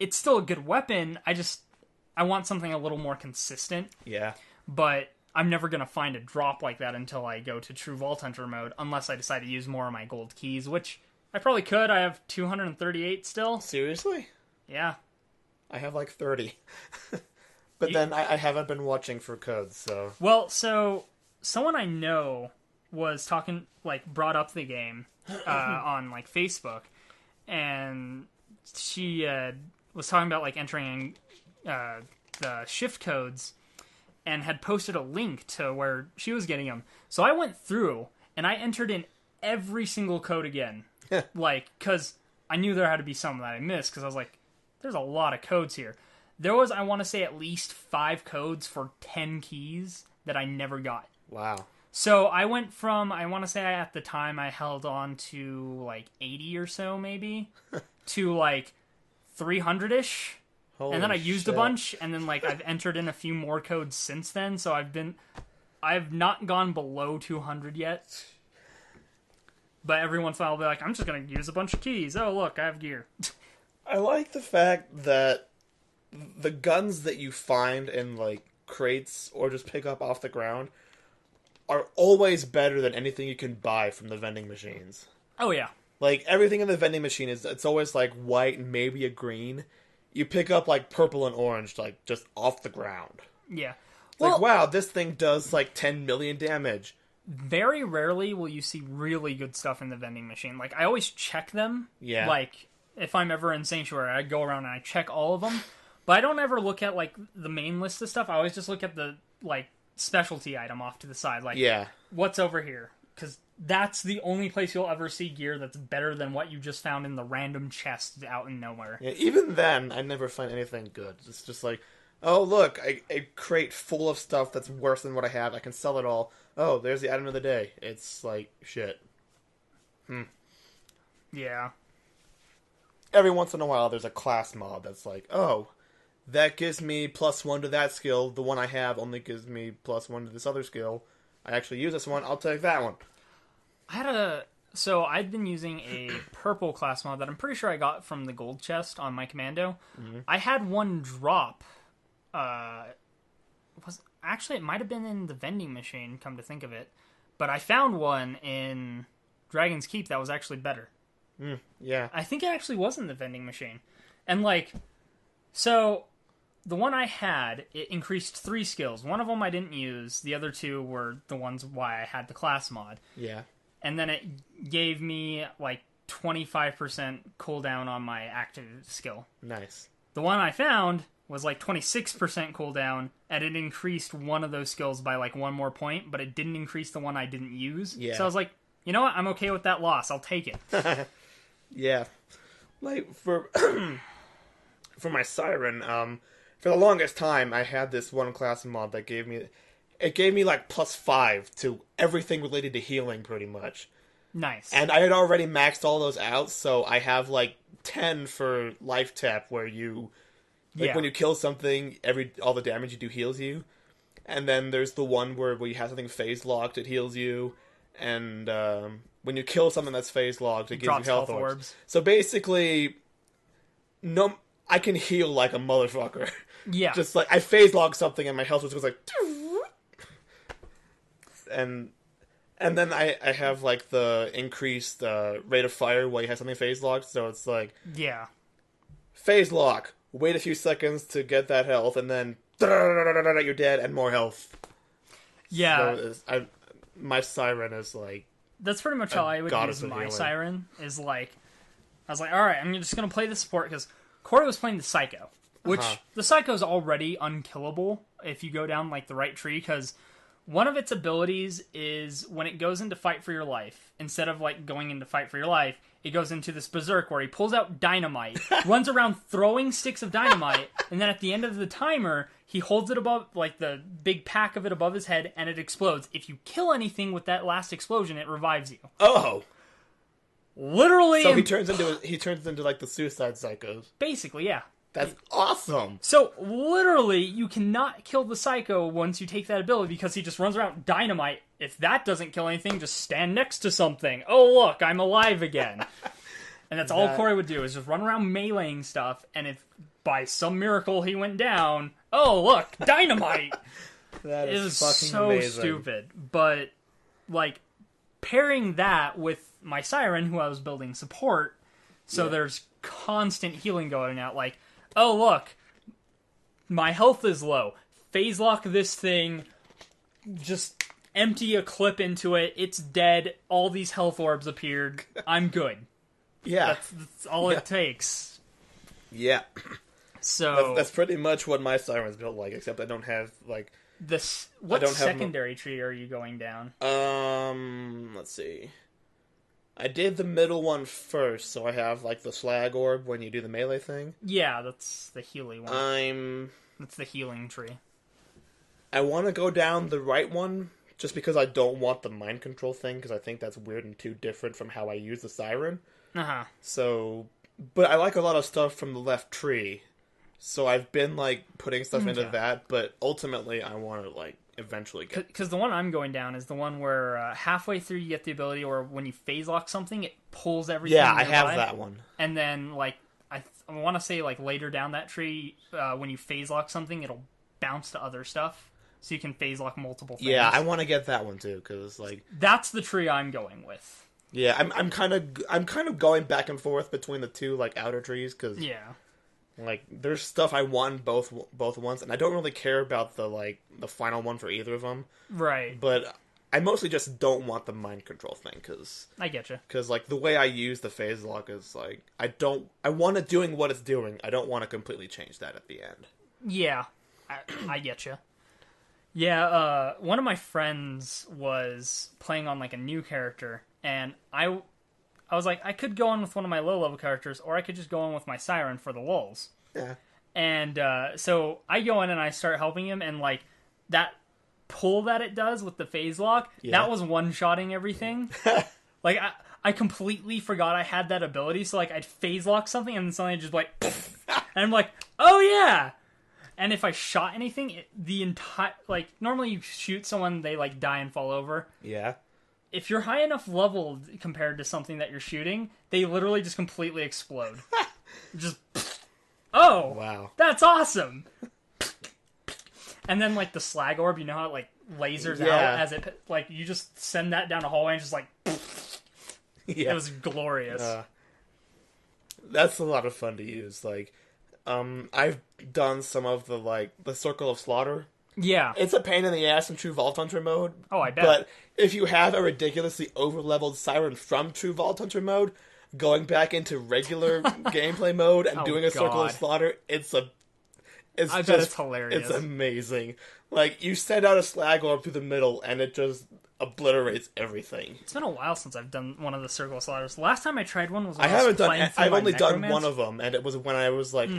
it's still a good weapon. I want something a little more consistent. Yeah. But I'm never going to find a drop like that until I go to True Vault Hunter mode, unless I decide to use more of my gold keys, which I probably could. I have 238 still. Seriously? Yeah. I have like 30. But then I haven't been watching for codes, so... Well, so someone I know was talking, like, brought up the game on, like, Facebook, and she was talking about, like, entering the shift codes, and had posted a link to where she was getting them. So I went through, and I entered in every single code again. Like, because I knew there had to be some that I missed, because I was like, there's a lot of codes here. There was, I want to say, at least 5 codes for 10 keys that I never got. Wow. So I went from, I want to say at the time I held on to, like, 80 or so, maybe, to, like, 300-ish. Holy and then I used shit. a bunch, and then, like, I've entered in a few more codes since then, so I've not gone below 200 yet. But every once in a while I'll be like, I'm just going to use a bunch of keys. Oh, look, I have gear. I like the fact that the guns that you find in, like, crates or just pick up off the ground are always better than anything you can buy from the vending machines. Oh, yeah. Like, everything in the vending machine it's always, like, white and maybe a green. You pick up, like, purple and orange, like, just off the ground. Yeah. It's like, wow, this thing does, like, 10 million damage. Very rarely will you see really good stuff in the vending machine. Like, I always check them. Yeah. Like, if I'm ever in Sanctuary, I go around and I check all of them. But I don't ever look at, like, the main list of stuff. I always just look at the, like, specialty item off to the side. Like, yeah. What's over here? Because that's the only place you'll ever see gear that's better than what you just found in the random chest out in nowhere. Yeah, even then, I never find anything good. It's just like, oh, look, a crate full of stuff that's worse than what I have. I can sell it all. Oh, there's the item of the day. It's like, shit. Yeah. Every once in a while, there's a class mod that's like, oh, that gives me +1 to that skill. The one I have only gives me +1 to this other skill. I actually use this one. I'll take that one. So I've been using a purple class mod that I'm pretty sure I got from the gold chest on my commando. Mm-hmm. I had one drop. Actually, it might have been in the vending machine, come to think of it. But I found one in Dragon's Keep that was actually better. Yeah. I think it actually was in the vending machine. And, like, so the one I had, it increased 3 skills. One of them I didn't use. The other 2 were the ones why I had the class mod. Yeah. And then it gave me, like, 25% cooldown on my active skill. Nice. The one I found was, like, 26% cooldown, and it increased one of those skills by, like, 1 more point, but it didn't increase the one I didn't use. Yeah. So I was like, you know what? I'm okay with that loss. I'll take it. Yeah. Like, for my Siren, for the longest time, I had this one class mod that gave me like +5 to everything related to healing, pretty much. Nice. And I had already maxed all those out, so I have like 10 for life tap, where you, like, when you kill something, all the damage you do heals you. And then there's the one where you have something phase locked, it heals you. And when you kill something that's phase locked, it gives you health orbs. So basically, I can heal like a motherfucker. Yeah. Just like, I phase log something and my health just goes like... And then I have like the increased rate of fire while you have something phase locked, so it's like... Yeah. Phase lock, wait a few seconds to get that health, and then... You're dead, and more health. Yeah. So my Siren is like... That's pretty much how I would use my healing. Siren, is like... I was like, alright, I'm just gonna play the support, because Corey was playing the Psycho. Which, the Psycho's already unkillable if you go down, like, the right tree, because one of its abilities is when it goes into fight for your life, instead of, like, going into fight for your life, it goes into this berserk where he pulls out dynamite, runs around throwing sticks of dynamite, and then at the end of the timer, he holds it above, like, the big pack of it above his head, and it explodes. If you kill anything with that last explosion, it revives you. Oh! Literally! So he turns into, like, the Suicide Psychos. Basically, yeah. That's awesome. So, literally, you cannot kill the Psycho once you take that ability, because he just runs around dynamite. If that doesn't kill anything, just stand next to something. Oh, look, I'm alive again. And that's all Corey would do, is just run around meleeing stuff, and if by some miracle he went down, oh, look, dynamite! That It is was fucking so amazing. stupid. But, like, pairing that with my Siren, who I was building support, so there's constant healing going out. Like, oh, look, my health is low. Phase lock this thing, just empty a clip into it, it's dead, all these health orbs appeared, I'm good. Yeah. That's all it takes. Yeah. So That's pretty much what my Siren's built like, except I don't have, like... what secondary tree are you going down? Let's see. I did the middle one first, so I have, like, the slag orb when you do the melee thing. Yeah, that's the healing one. That's the healing tree. I want to go down the right one, just because I don't want the mind control thing, because I think that's weird and too different from how I use the Siren. Uh-huh. So, but I like a lot of stuff from the left tree, so I've been, like, putting stuff into that, but ultimately I want to, like, eventually get... Because the one I'm going down is the one where halfway through you get the ability, or when you phase lock something, it pulls everything Yeah, nearby. I have that one. And then, like, I want to say, like, later down that tree, when you phase lock something, it'll bounce to other stuff. So you can phase lock multiple things. Yeah, I want to get that one too, because like that's the tree I'm going with. Yeah, I'm kind of going back and forth between the two like outer trees, because like there's stuff I want both ones, and I don't really care about the final one for either of them. Right. But I mostly just don't want the mind control thing, because I get you. Because like the way I use the phase lock is like I want it doing what it's doing. I don't want to completely change that at the end. Yeah, I get you. Yeah, one of my friends was playing on, like, a new character, and I was like, I could go on with one of my low-level characters, or I could just go on with my Siren for the lulz. Yeah. And, so I go in and I start helping him, and, like, that pull that it does with the phase lock, that was one-shotting everything. Like, I completely forgot I had that ability, so, like, I'd phase lock something, and then suddenly just, like, and I'm like, oh, yeah! And if I shot anything, the entire... Like, normally you shoot someone, they, like, die and fall over. Yeah. If you're high enough leveled compared to something that you're shooting, they literally just completely explode. Just... Oh! Wow. That's awesome! And then, like, the slag orb, you know how it, like, lasers out as it... Like, you just send that down a hallway and just, like... Yeah. It was glorious. That's a lot of fun to use, like... I've done some of the Circle of Slaughter. Yeah. It's a pain in the ass in True Vault Hunter mode. Oh, I bet. But if you have a ridiculously over-leveled Siren from True Vault Hunter mode, going back into regular gameplay mode and doing a Circle of Slaughter, I bet it's hilarious. It's amazing. Like, you send out a slag orb through the middle, and it just obliterates everything. It's been a while since I've done one of the Circle of Slaughters. The last time I tried one was when I've only done one of them, and it was when I was like,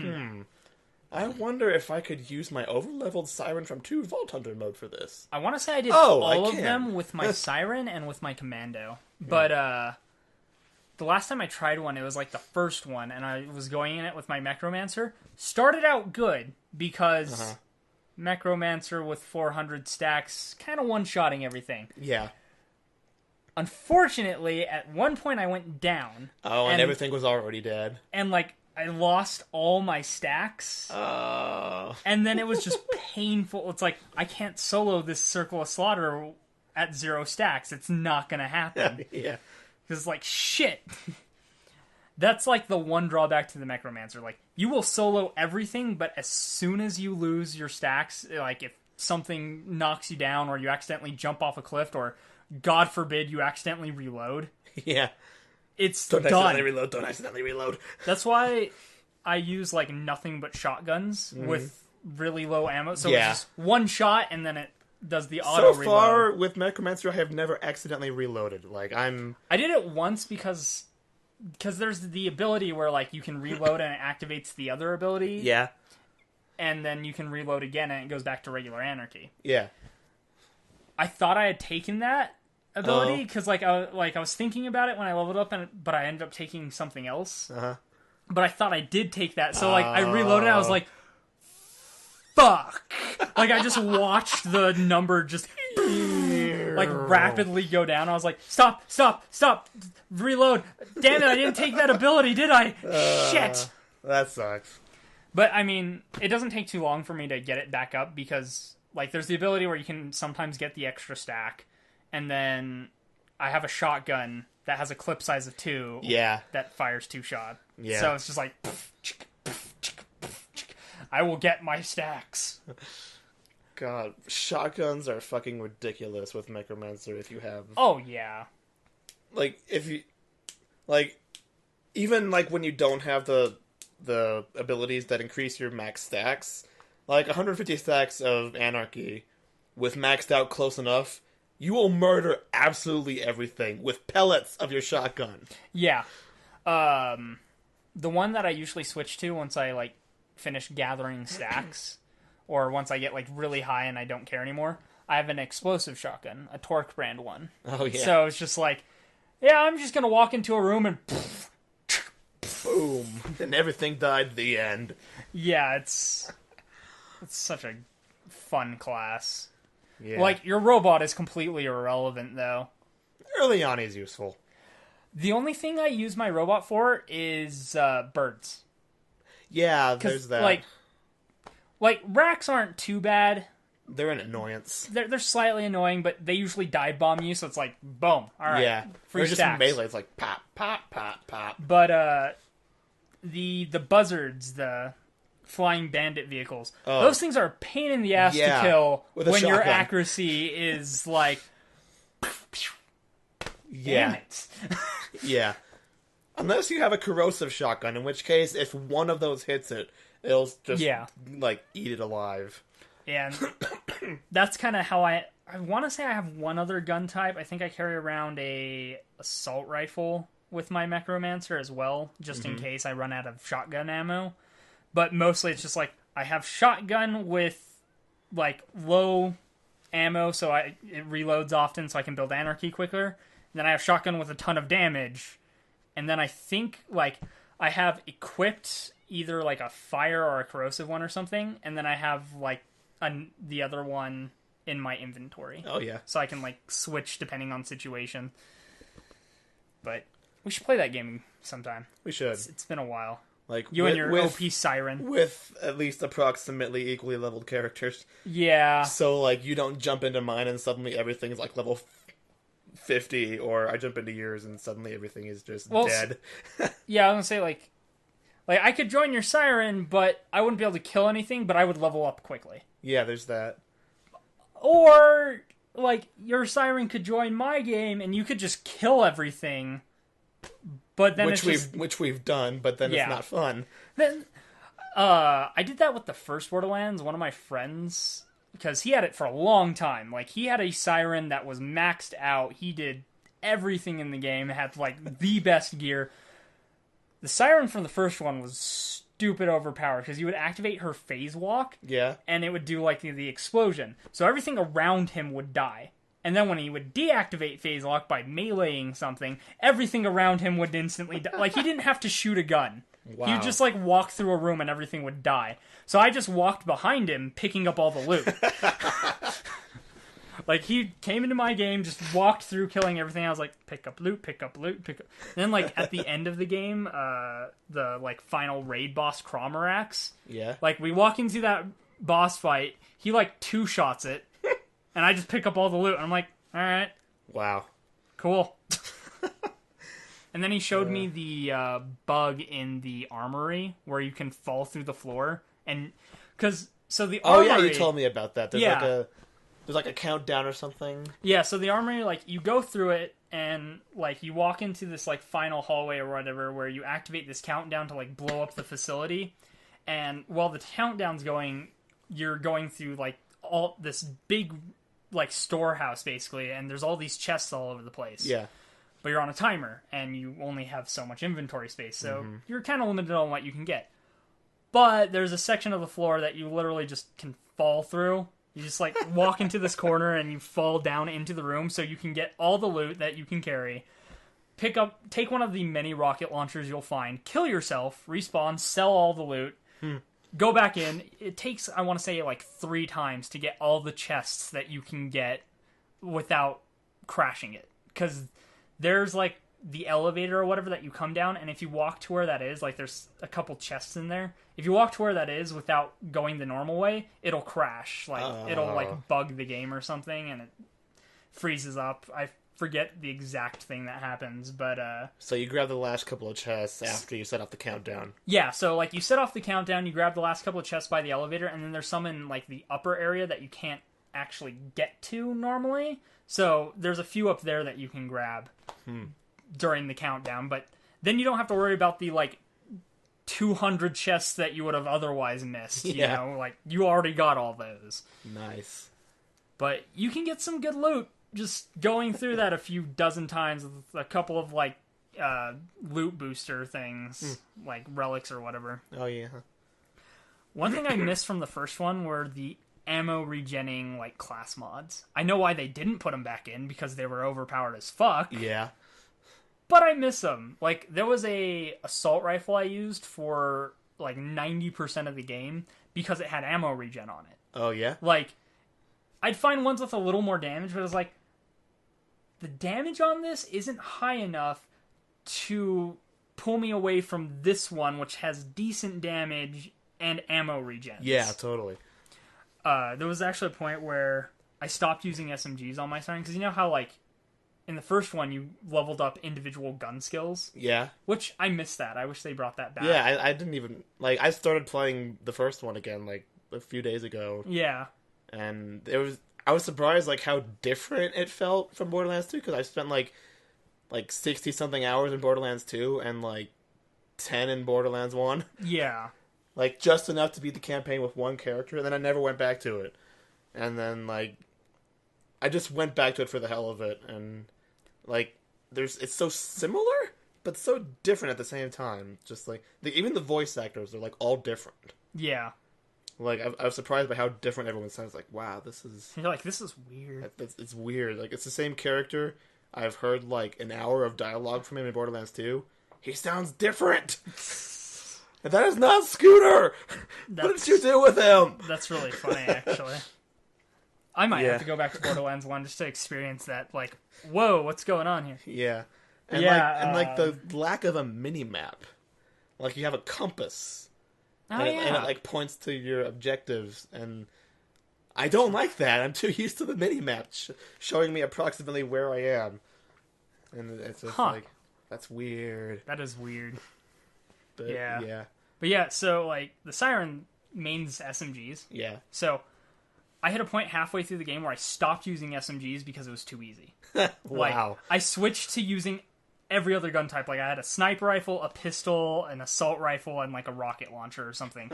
I wonder if I could use my over-leveled Siren from 2 Vault Hunter mode for this. I want to say I did all of them with my Siren and with my Commando. But the last time I tried one, it was like the first one, and I was going in it with my Necromancer. Started out good, because... Necromancer with 400 stacks, kind of one-shotting everything. Yeah. Unfortunately, at one point I went down. Oh, and everything was already dead. And, like, I lost all my stacks. Oh. And then it was just painful. It's like, I can't solo this Circle of Slaughter at 0 stacks. It's not gonna happen. Yeah. Because it's like, shit. That's, like, the one drawback to the Necromancer. Like, you will solo everything, but as soon as you lose your stacks, like, if something knocks you down, or you accidentally jump off a cliff, or, God forbid, you accidentally reload... Yeah. It's don't done. Don't accidentally reload. That's why I use, like, nothing but shotguns with really low ammo. So it's just one shot, and then it does the auto-reload. So far, with Necromancer, I have never accidentally reloaded. Like, I did it once because there's the ability where, like, you can reload and it activates the other ability. Yeah. And then you can reload again and it goes back to regular anarchy. Yeah. I thought I had taken that ability because, like, I was thinking about it when I leveled up, but I ended up taking something else. But I thought I did take that, so, like, I reloaded. I was like, "Fuck!" Like, I just watched the number just like rapidly go down. I was like, "Stop! Reload! Damn it! I didn't take that ability, did I? Shit!" That sucks. But I mean, it doesn't take too long for me to get it back up because like, there's the ability where you can sometimes get the extra stack, and then I have a shotgun that has a clip size of 2. Yeah. That fires 2 shot. Yeah. So it's just like, I will get my stacks. God, shotguns are fucking ridiculous with Necromancer if you have... Oh, yeah. Like, if you... Like, even, like, when you don't have the abilities that increase your max stacks, like, 150 stacks of Anarchy with maxed out close enough, you will murder absolutely everything with pellets of your shotgun. Yeah. The one that I usually switch to once I, like, finish gathering stacks, or once I get, like, really high and I don't care anymore, I have an explosive shotgun, a Torque brand one. Oh, yeah. So it's just like, yeah, I'm just gonna walk into a room and... Boom. And everything died at the end. Yeah, it's such a fun class. Yeah. Like, your robot is completely irrelevant, though. Early on, he's useful. The only thing I use my robot for is birds. Yeah, there's that. Like racks aren't too bad. They're an annoyance. They're slightly annoying, but they usually dive bomb you, so it's like, boom, all right. Yeah. Free or just stacks. melee. It's like pop, pop, pop, pop. But the buzzards, the flying bandit vehicles, those things are a pain in the ass to kill when your accuracy is like, damn it. Yeah. Unless you have a corrosive shotgun, in which case, if one of those hits it, it'll just, like, eat it alive. And that's kind of how I want to say I have one other gun type. I think I carry around a assault rifle with my Necromancer as well, just in case I run out of shotgun ammo. But mostly it's just like, I have shotgun with, like, low ammo, so it reloads often so I can build Anarchy quicker. And then I have shotgun with a ton of damage. And then I think, like, I have equipped either, like, a fire or a corrosive one or something. And then I have, like, the other one in my inventory. Oh, yeah. So I can, like, switch depending on situation. But we should play that game sometime. We should. It's been a while. Like you and your OP Siren. With at least approximately equally leveled characters. Yeah. So, like, you don't jump into mine and suddenly everything's, like, level 50, or I jump into yours and suddenly everything is just dead. Yeah, I was gonna say, like, I could join your Siren, but I wouldn't be able to kill anything, but I would level up quickly. Yeah, there's that. Or, like, your Siren could join my game, and you could just kill everything, but then which we've done, but then it's not fun. Then, I did that with the first Borderlands. One of my friends, because he had it for a long time. Like, he had a Siren that was maxed out. He did everything in the game. Had, like, the best gear. The Siren from the first one was stupid overpowered, because you would activate her phase walk. Yeah. And it would do, like, the explosion. So everything around him would die. And then when he would deactivate phase lock by meleeing something, everything around him would instantly die. Like, he didn't have to shoot a gun. Wow. He'd just, like, walk through a room and everything would die. So I just walked behind him, picking up all the loot. Like, he came into my game, just walked through, killing everything. I was like, pick up loot, pick up loot, pick up... And then, like, at the end of the game, the, like, final raid boss, Cromerax. Yeah. Like, we walk into that boss fight, he, like, two-shots it, and I just pick up all the loot, and I'm like, alright. Wow. Cool. And then he showed me the bug in the armory, where you can fall through the floor, and... Because, so the armory... Oh, yeah, you told me about that. There's like a countdown or something. Yeah, so the armory, like, you go through it, and, like, you walk into this, like, final hallway or whatever, where you activate this countdown to, like, blow up the facility, and while the countdown's going, you're going through, like, all this big, like, storehouse, basically, and there's all these chests all over the place. Yeah. But you're on a timer, and you only have so much inventory space, so you're kind of limited on what you can get. But there's a section of the floor that you literally just can fall through. You just, like, walk into this corner and you fall down into the room so you can get all the loot that you can carry. Take one of the many rocket launchers you'll find, kill yourself, respawn, sell all the loot, go back in. It takes, I want to say, like, 3 times to get all the chests that you can get without crashing it. Because there's, like, the elevator or whatever that you come down, and if you walk to where that is, like there's a couple chests in there. If you walk to where that is without going the normal way, it'll crash. Like it'll like bug the game or something, and it freezes up. I forget the exact thing that happens, but so you grab the last couple of chests after you set off the countdown. Yeah, so like you set off the countdown, you grab the last couple of chests by the elevator, and then there's some in like the upper area that you can't actually get to normally. So there's a few up there that you can grab during the countdown, but then you don't have to worry about the like 200 chests that you would have otherwise missed. You know, like you already got all those. Nice. But you can get some good loot just going through that a few dozen times with a couple of like loot booster things, like relics or whatever. Oh yeah. One thing I missed from the first one were the ammo regenning like class mods. I know why they didn't put them back in, because they were overpowered as fuck. Yeah. But I miss them. Like there was a assault rifle I used for like 90% of the game because it had ammo regen on it. Oh yeah. Like I'd find ones with a little more damage, but it was like the damage on this isn't high enough to pull me away from this one, which has decent damage and ammo regen. Yeah, totally. There was actually a point where I stopped using SMGs on my Siren, because you know how, like, in the first one you leveled up individual gun skills? Yeah. Which, I missed that. I wish they brought that back. Yeah, I didn't even... Like, I started playing the first one again, like, a few days ago. Yeah. And I was surprised, like, how different it felt from Borderlands 2, because I spent, like 60-something hours in Borderlands 2, and, like, 10 in Borderlands 1. Yeah. Like, just enough to beat the campaign with one character, and then I never went back to it. And then, like, I just went back to it for the hell of it, and, like, it's so similar, but so different at the same time. Just, like, even the voice actors are, like, all different. Yeah. Like, I was surprised by how different everyone sounds. Like, wow, this is... You're like, this is weird. It's weird. Like, it's the same character. I've heard, like, an hour of dialogue from him in Borderlands 2. He sounds different! And that is not Scooter! What did you do with him? That's really funny, actually. I might have to go back to Borderlands 1 just to experience that, like, whoa, what's going on here? Yeah. And, the lack of a mini-map. Like, you have a compass. Oh, and it, like, points to your objectives, and I don't like that. I'm too used to the mini-map showing me approximately where I am. And it's just, like, that's weird. That is weird. But, yeah. But yeah, so, like, the Siren mains SMGs. Yeah. So, I hit a point halfway through the game where I stopped using SMGs because it was too easy. Wow. Like, I switched to using every other gun type. Like, I had a sniper rifle, a pistol, an assault rifle, and, like, a rocket launcher or something.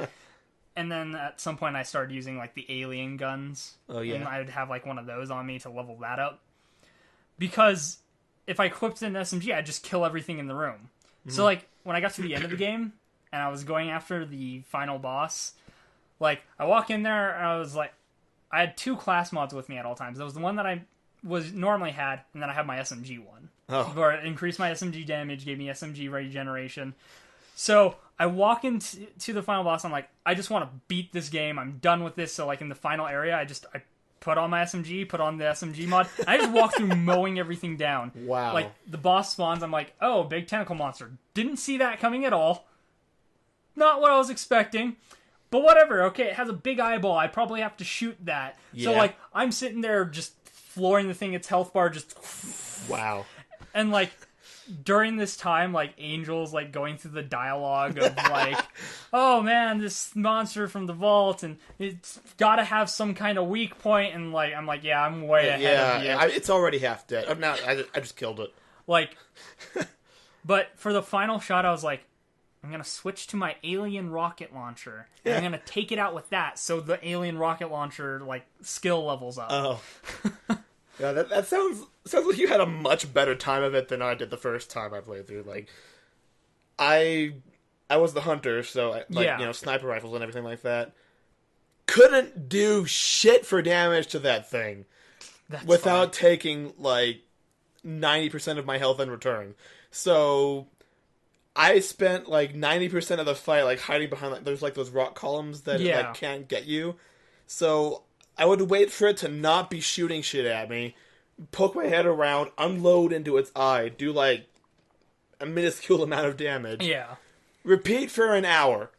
And then at some point I started using, like, the alien guns. Oh, yeah. And I'd have, like, one of those on me to level that up. Because if I equipped an SMG, I'd just kill everything in the room. So, like, when I got to the end of the game, and I was going after the final boss, like, I walk in there, and I was like, I had 2 class mods with me at all times. There was the one that I normally had, and then I had my SMG one. Oh. Where it increased my SMG damage, gave me SMG regeneration. So, I walk into the final boss, I'm like, I just want to beat this game, I'm done with this, so, like, in the final area, I put on my SMG, put on the SMG mod, and I just walk through mowing everything down. Wow. Like, the boss spawns, I'm like, oh, big tentacle monster. Didn't see that coming at all. Not what I was expecting. But whatever, okay, it has a big eyeball, I probably have to shoot that. Yeah. So, like, I'm sitting there just flooring the thing, its health bar just... Wow. And, like, during this time, like, Angel's, like, going through the dialogue of, like, oh, man, this monster from the vault, and it's gotta have some kind of weak point, and, like, I'm like, yeah, I'm way ahead of you. Yeah, it's already half dead. Oh, no, I just killed it. Like, but for the final shot, I was like, I'm gonna switch to my alien rocket launcher, and I'm gonna take it out with that, so the alien rocket launcher, like, skill levels up. Oh. Yeah, that sounds like you had a much better time of it than I did the first time I played through. Like, I was the hunter, so you know, sniper rifles and everything like that. Couldn't do shit for damage to that thing without taking like 90% of my health in return. So I spent like 90% of the fight like hiding behind like there's like those rock columns that like can't get you. So I would wait for it to not be shooting shit at me, poke my head around, unload into its eye, do like a minuscule amount of damage. Yeah. Repeat for an hour.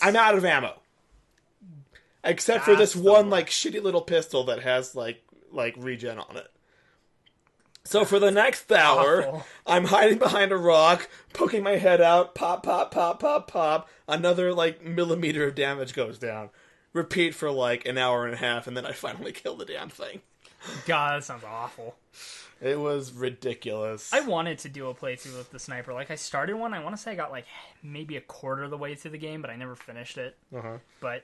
I'm out of ammo. Except for this That's the one, worst. shitty little pistol that has, regen on it. So for the next hour, Awful. I'm hiding behind a rock, poking my head out, pop, pop, pop, pop, pop. Another, millimeter of damage goes down. Repeat for, an hour and a half, and then I finally kill the damn thing. God, that sounds awful. It was ridiculous. I wanted to do a playthrough with the sniper. I started one. I want to say I got, maybe a quarter of the way through the game, but I never finished it. Uh-huh. But,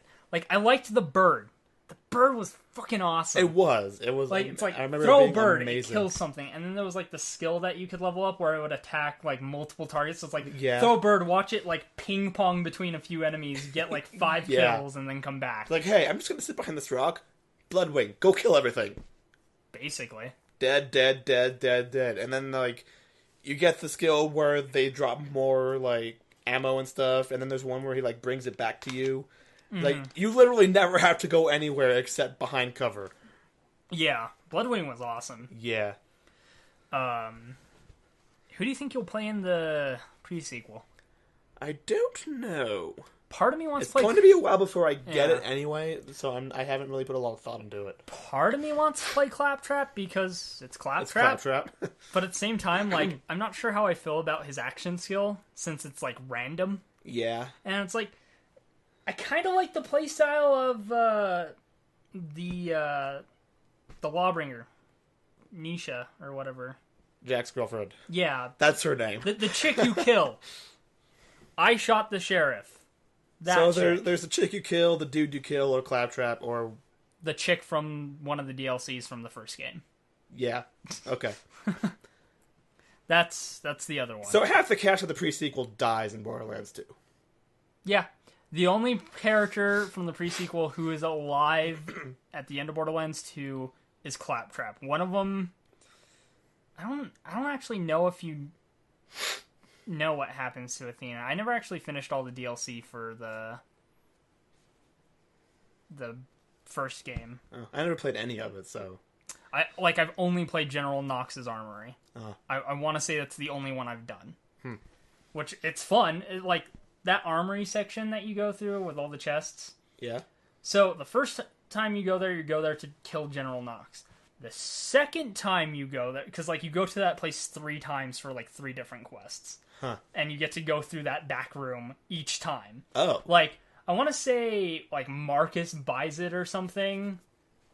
I liked the bird. The bird was fucking awesome. It was. It was. It's I remember throw it a being bird, amazing. it kills something. And then there was, the skill that you could level up where it would attack, multiple targets. So it's Yeah. throw a bird, watch it, ping-pong between a few enemies, get, 5 Yeah. kills, and then come back. Hey, I'm just gonna sit behind this rock. Bloodwing, go kill everything. Basically. Dead, dead, dead, dead, dead. And then, you get the skill where they drop more, ammo and stuff. And then there's one where he, brings it back to you. You literally never have to go anywhere except behind cover. Yeah. Bloodwing was awesome. Yeah. Who do you think you'll play in the pre-sequel? I don't know. Part of me wants It's to play... going to be a while before I get Yeah. it anyway, so I haven't really put a lot of thought into it. Part of me wants to play Claptrap because it's Claptrap. It's Claptrap. But at the same time, I'm not sure how I feel about his action skill since it's, random. Yeah. And it's I kind of like the playstyle of the Lawbringer. Nisha, or whatever. Jack's girlfriend. Yeah. That's her name. The chick you kill. I shot the sheriff. That So chick. there's the chick you kill, the dude you kill, or Claptrap, or... The chick from one of the DLCs from the first game. Yeah. Okay. That's the other one. So half the cast of the pre-sequel dies in Borderlands 2. Yeah. The only character from the pre-sequel who is alive at the end of Borderlands 2 is Claptrap. One of them... I don't actually know if you know what happens to Athena. I never actually finished all the DLC for the first game. Oh, I never played any of it, so... I've only played General Knox's Armory. Oh. I want to say that's the only one I've done. Which, it's fun. That armory section that you go through with all the chests. Yeah? So, the first time you go there to kill General Knox. The second time you go there, because, you go to that place 3 times for, 3 different quests. Huh. And you get to go through that back room each time. Oh. I want to say, Marcus buys it or something,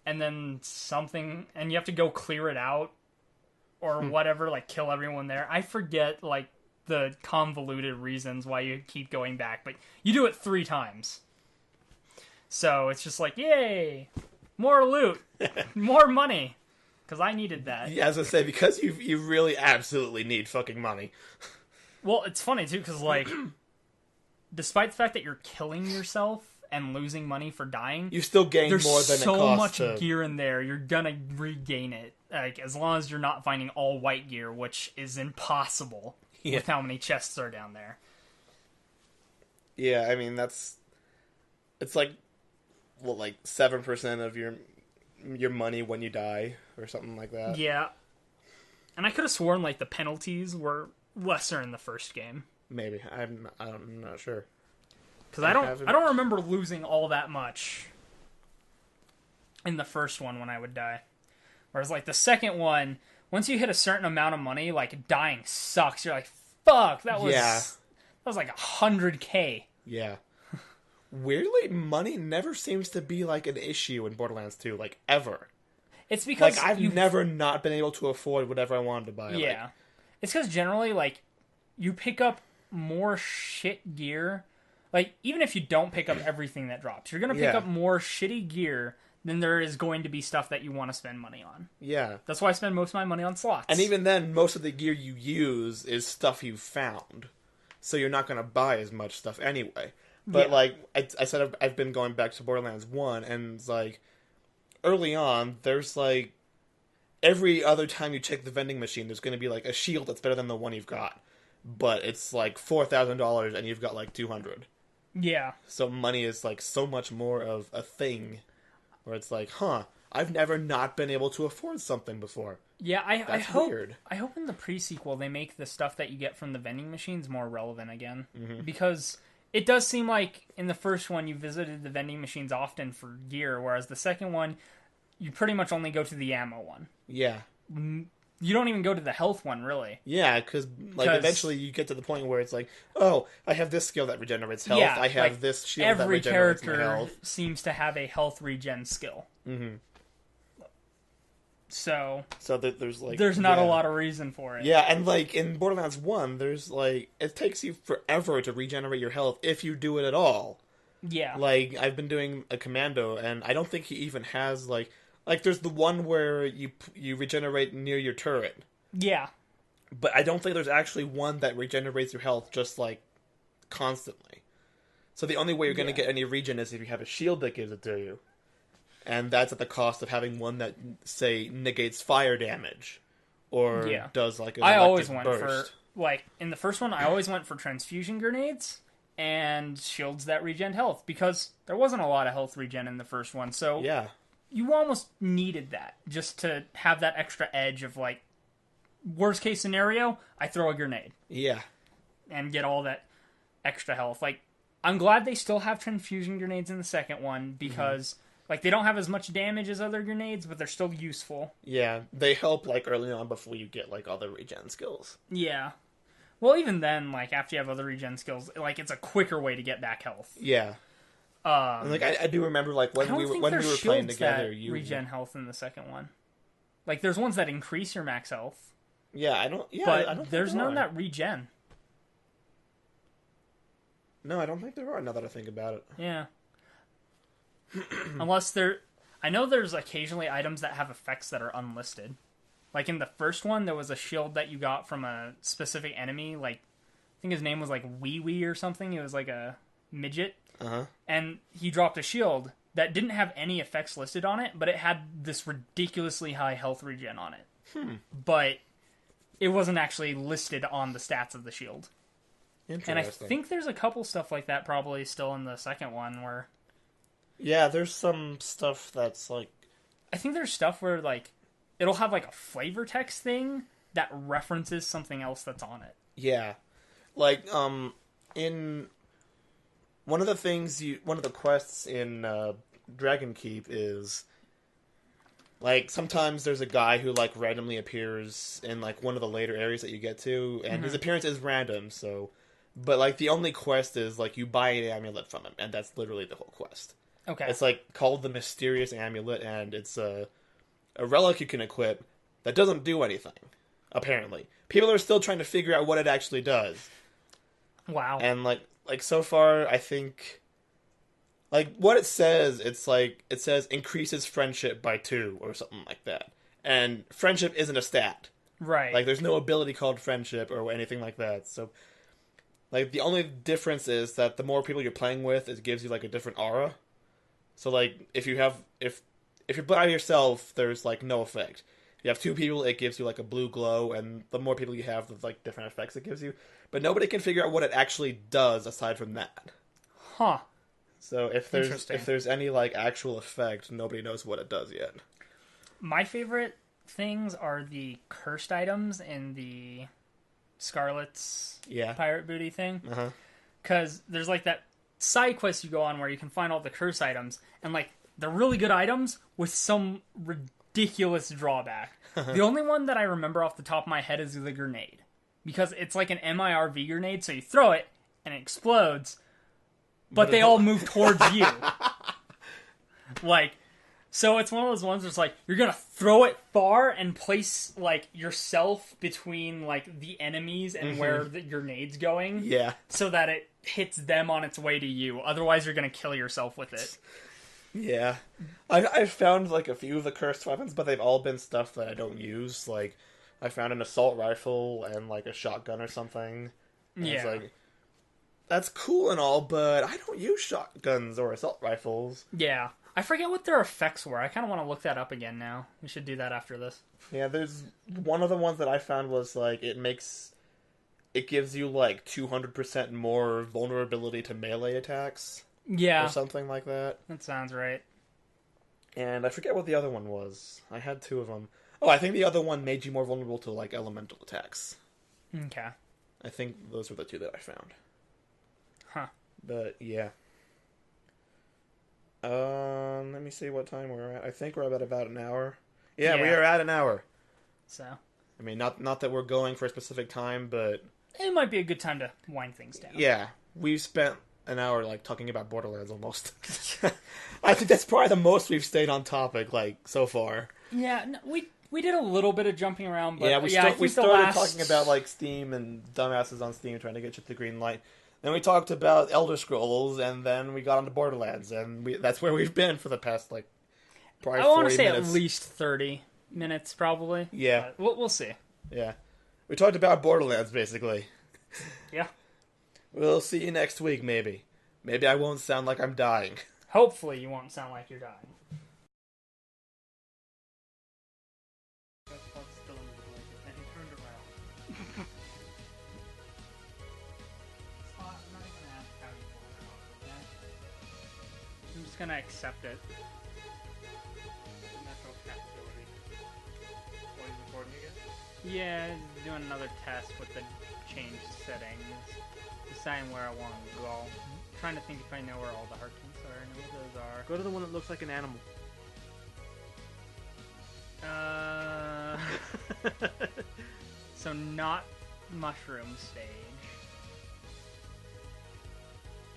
and then something, and you have to go clear it out, or whatever, kill everyone there. I forget, the convoluted reasons why you keep going back, but you do it 3 times. So, it's just yay! More loot! More money! Because I needed that. Yeah, as I say, because you really absolutely need fucking money. Well, it's funny, too, because, despite the fact that you're killing yourself and losing money for dying, You still gain there's more than so it costs much to... gear in there, you're gonna regain it. As long as you're not finding all white gear, which is impossible with how many chests are down there. Yeah, I mean, it's 7% of your money when you die, or something like that. Yeah. And I could have sworn, the penalties were lesser in the first game. Maybe. I'm not sure. Because I don't remember losing all that much in the first one when I would die. Whereas, the second one, once you hit a certain amount of money, dying sucks. You're fuck, that was... Yeah. That was 100K. Yeah. Weirdly, money never seems to be, an issue in Borderlands 2, ever. It's because I've never not been able to afford whatever I wanted to buy. Yeah. It's because generally, you pick up more shit gear. Even if you don't pick up everything that drops, you're going to pick up more shitty gear than there is going to be stuff that you want to spend money on. Yeah. That's why I spend most of my money on slots. And even then, most of the gear you use is stuff you found. So you're not going to buy as much stuff anyway. But, I said I've been going back to Borderlands 1, and it's early on, there's, every other time you check the vending machine, there's going to be, a shield that's better than the one you've got. But it's, $4,000, and you've got, 200. Yeah. So money is, so much more of a thing. Where it's I've never not been able to afford something before. Yeah, I That's hope weird. I hope in the pre-sequel they make the stuff that you get from the vending machines more relevant again. Because it does seem like in the first one you visited the vending machines often for gear, whereas the second one you pretty much only go to the ammo one. Yeah. You don't even go to the health one, really. Yeah, because eventually you get to the point where it's like, oh, I have this skill that regenerates health. Yeah, I have this shield that every regenerates my character health. seems to have a health regen skill. Mm-hmm. So there's not a lot of reason for it. Yeah, and in Borderlands 1, there's it takes you forever to regenerate your health if you do it at all. Yeah. I've been doing a commando, and I don't think he even has there's the one where you regenerate near your turret. Yeah. But I don't think there's actually one that regenerates your health just constantly. So the only way you're going to get any regen is if you have a shield that gives it to you. And that's at the cost of having one that, say, negates fire damage. Or does a I always went burst. for, in the first one, I always went for transfusion grenades and shields that regen health. Because there wasn't a lot of health regen in the first one. So yeah. You almost needed that just to have that extra edge of, worst case scenario, I throw a grenade. Yeah. And get all that extra health. I'm glad they still have transfusion grenades in the second one because... they don't have as much damage as other grenades, but they're still useful. Yeah, they help, early on before you get, other regen skills. Yeah. Well, even then, after you have other regen skills, it's a quicker way to get back health. Yeah. And, I do remember, when we were playing together, you... regen health in the second one. There's ones that increase your max health. Yeah, I don't think there's there none are. that regen. No, I don't think there are, now that I think about it. Yeah. Unless I know there's occasionally items that have effects that are unlisted. In the first one, there was a shield that you got from a specific enemy. I think his name was Wee Wee or something. It was a midget. Uh-huh. And he dropped a shield that didn't have any effects listed on it, but it had this ridiculously high health regen on it. But it wasn't actually listed on the stats of the shield. Interesting. And I think there's a couple stuff like that probably still in the second one where... Yeah, there's some stuff that's I think there's stuff where it'll have a flavor text thing that references something else that's on it. Yeah. In one of the quests in Dragon Keep is sometimes there's a guy who randomly appears in one of the later areas that you get to, and his appearance is random, so but the only quest is you buy an amulet from him, and that's literally the whole quest. Okay. It's called the Mysterious Amulet, and it's a relic you can equip that doesn't do anything, apparently. People are still trying to figure out what it actually does. Wow. And so far, I think what it says, it says increases friendship by 2 or something like that. And friendship isn't a stat. Right. There's no ability called friendship or anything like that. So the only difference is that the more people you're playing with, it gives you a different aura. So, if you're by yourself, there's, no effect. If you have 2 people, it gives you, a blue glow, and the more people you have, the, different effects it gives you. But nobody can figure out what it actually does aside from that. Huh. So, if there's any, actual effect, nobody knows what it does yet. My favorite things are the cursed items in the Scarlet's pirate booty thing. Uh-huh. Because there's, that side quest you go on where you can find all the curse items, and they're really good items with some ridiculous drawback. The only one that I remember off the top of my head is the grenade, because it's an MIRV grenade, so you throw it and it explodes, but they all move towards you. So it's one of those ones where it's you're gonna throw it far and place yourself between the enemies and where the grenade's going. Yeah. So that it hits them on its way to you. Otherwise, you're gonna kill yourself with it. Yeah. I've found a few of the cursed weapons, but they've all been stuff that I don't use. I found an assault rifle and a shotgun or something. And yeah. It's that's cool and all, but I don't use shotguns or assault rifles. Yeah. I forget what their effects were. I kind of want to look that up again now. We should do that after this. Yeah, there's one of the ones that I found was it gives you 200% more vulnerability to melee attacks. Yeah. Or something like that. That sounds right. And I forget what the other one was. I had two of them. Oh, I think the other one made you more vulnerable to, like, elemental attacks. Okay. I think those were the two that I found. Huh. But, yeah. Let me see what time we're at. I think we're about an hour. Yeah, we are at an hour. So. I mean, not that we're going for a specific time, but... It might be a good time to wind things down. Yeah. We've spent an hour, like, talking about Borderlands almost. I think that's probably the most we've stayed on topic, like, so far. Yeah, no, we did a little bit of jumping around, but we started talking about, like, Steam and dumbasses on Steam trying to get you the green light. Then we talked about Elder Scrolls, and then we got onto Borderlands, and that's where we've been for the past, like, probably 40 minutes. I want to say at least 30 minutes, probably. Yeah. We'll see. Yeah. We talked about Borderlands, basically. Yeah. We'll see you next week, maybe. Maybe I won't sound like I'm dying. Hopefully you won't sound like you're dying. I'm just gonna accept it. Natural capability. What, are you recording again? Yeah, doing another test with the changed settings. Deciding where I want to go. Trying to think if I know where all the heart tints are. I know where those are. Go to the one that looks like an animal. So not mushroom stage.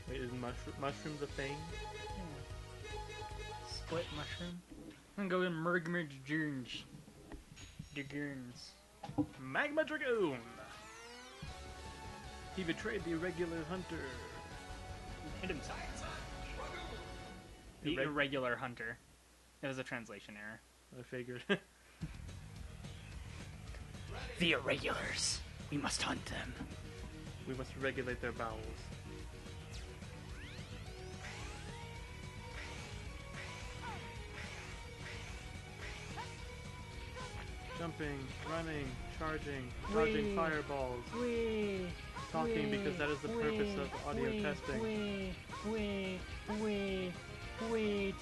Wait, is mushrooms a thing? Yeah. Split mushroom. I'm gonna go in Mergmer Dragoons. Magma Dragoon! He betrayed the irregular hunter. Hidden science. The irregular hunter. It was a translation error. I figured. The irregulars. We must hunt them. We must regulate their bowels. Jumping, running, charging, dodging fireballs. Talking because that is the purpose of audio testing.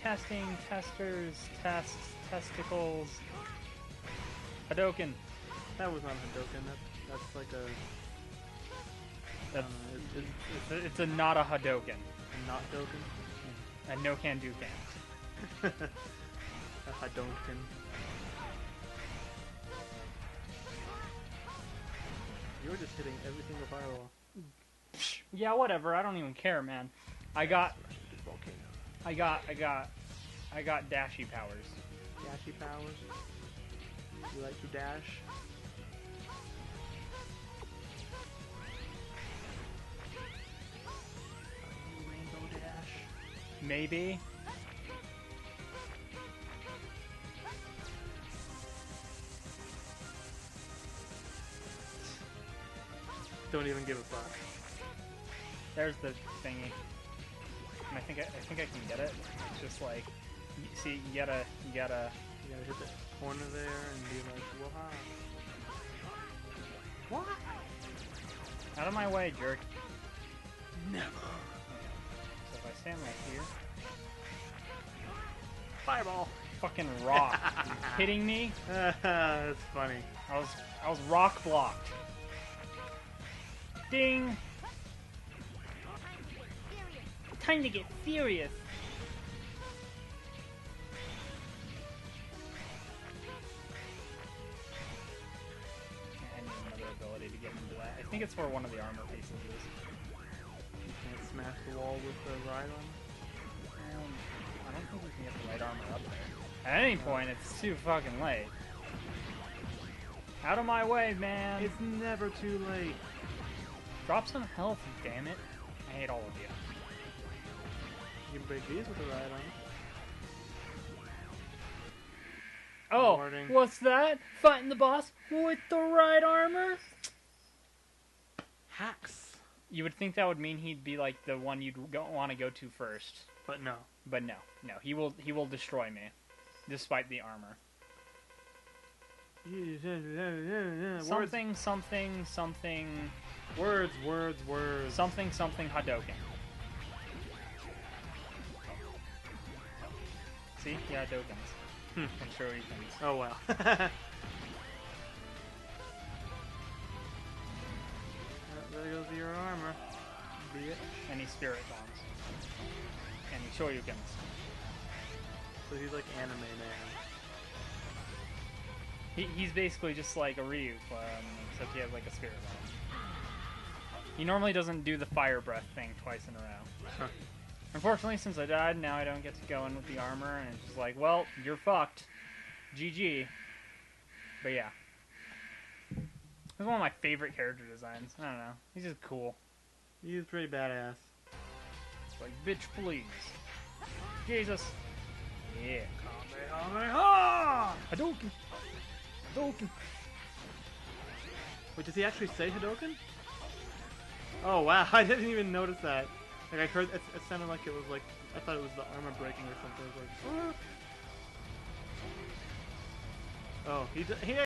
Testing, testers, tests, testicles. Hadoken. That was not Hadoken. That's like a. It's a not a Hadoken. A not Doken? A no can do can. A Hadonken. You're just hitting every single firewall. Yeah, whatever. I don't even care, man. I got dashy powers. Dashy powers? You like to dash? Rainbow dash? Maybe. Don't even give a fuck. There's the thingy. And I think I can get it. It's just like, see, you gotta hit the corner there and be like, whoa. What? Out of my way, jerk. Never. So if I stand right here, fireball. Fucking rock. Are you kidding me? That's funny. I was rock blocked. Ding! Time to get furious. I need another ability to get into that. I think it's where one of the armor pieces is. You can't smash the wall with the ride on? I don't think we can get the right armor up there. At any point, it's too fucking late. Out of my way, man! It's never too late. Drop some health, damn it. I hate all of you. You can break these with the ride on. Oh, Warning. What's that? Fighting the boss with the right armor? Hacks. You would think that would mean he'd be like the one you'd want to go to first. But no. But no. He will destroy me. Despite the armor. Something. Words. Something Hadoken. See? Yeah, Hadokens. And Shoryukens. Oh wow. There goes your armor. Bitch. And he Spirit Bombs. And he Shoryukens. So he's like anime man. He's basically just like a Ryu, except he has like a Spirit Bomb. He normally doesn't do the Fire Breath thing twice in a row. Huh. Unfortunately, since I died, now I don't get to go in with the armor, and it's just like, well, you're fucked. GG. But yeah. He's one of my favorite character designs. I don't know. He's just cool. He's pretty badass. It's like, bitch, please. Jesus. Yeah. Kamehameha! Hadouken. Hadouken. Wait, does he actually say Hadouken? Oh wow, I didn't even notice that. Like I heard, it sounded like it was like, I thought it was the armor breaking or something. It was like, oh, he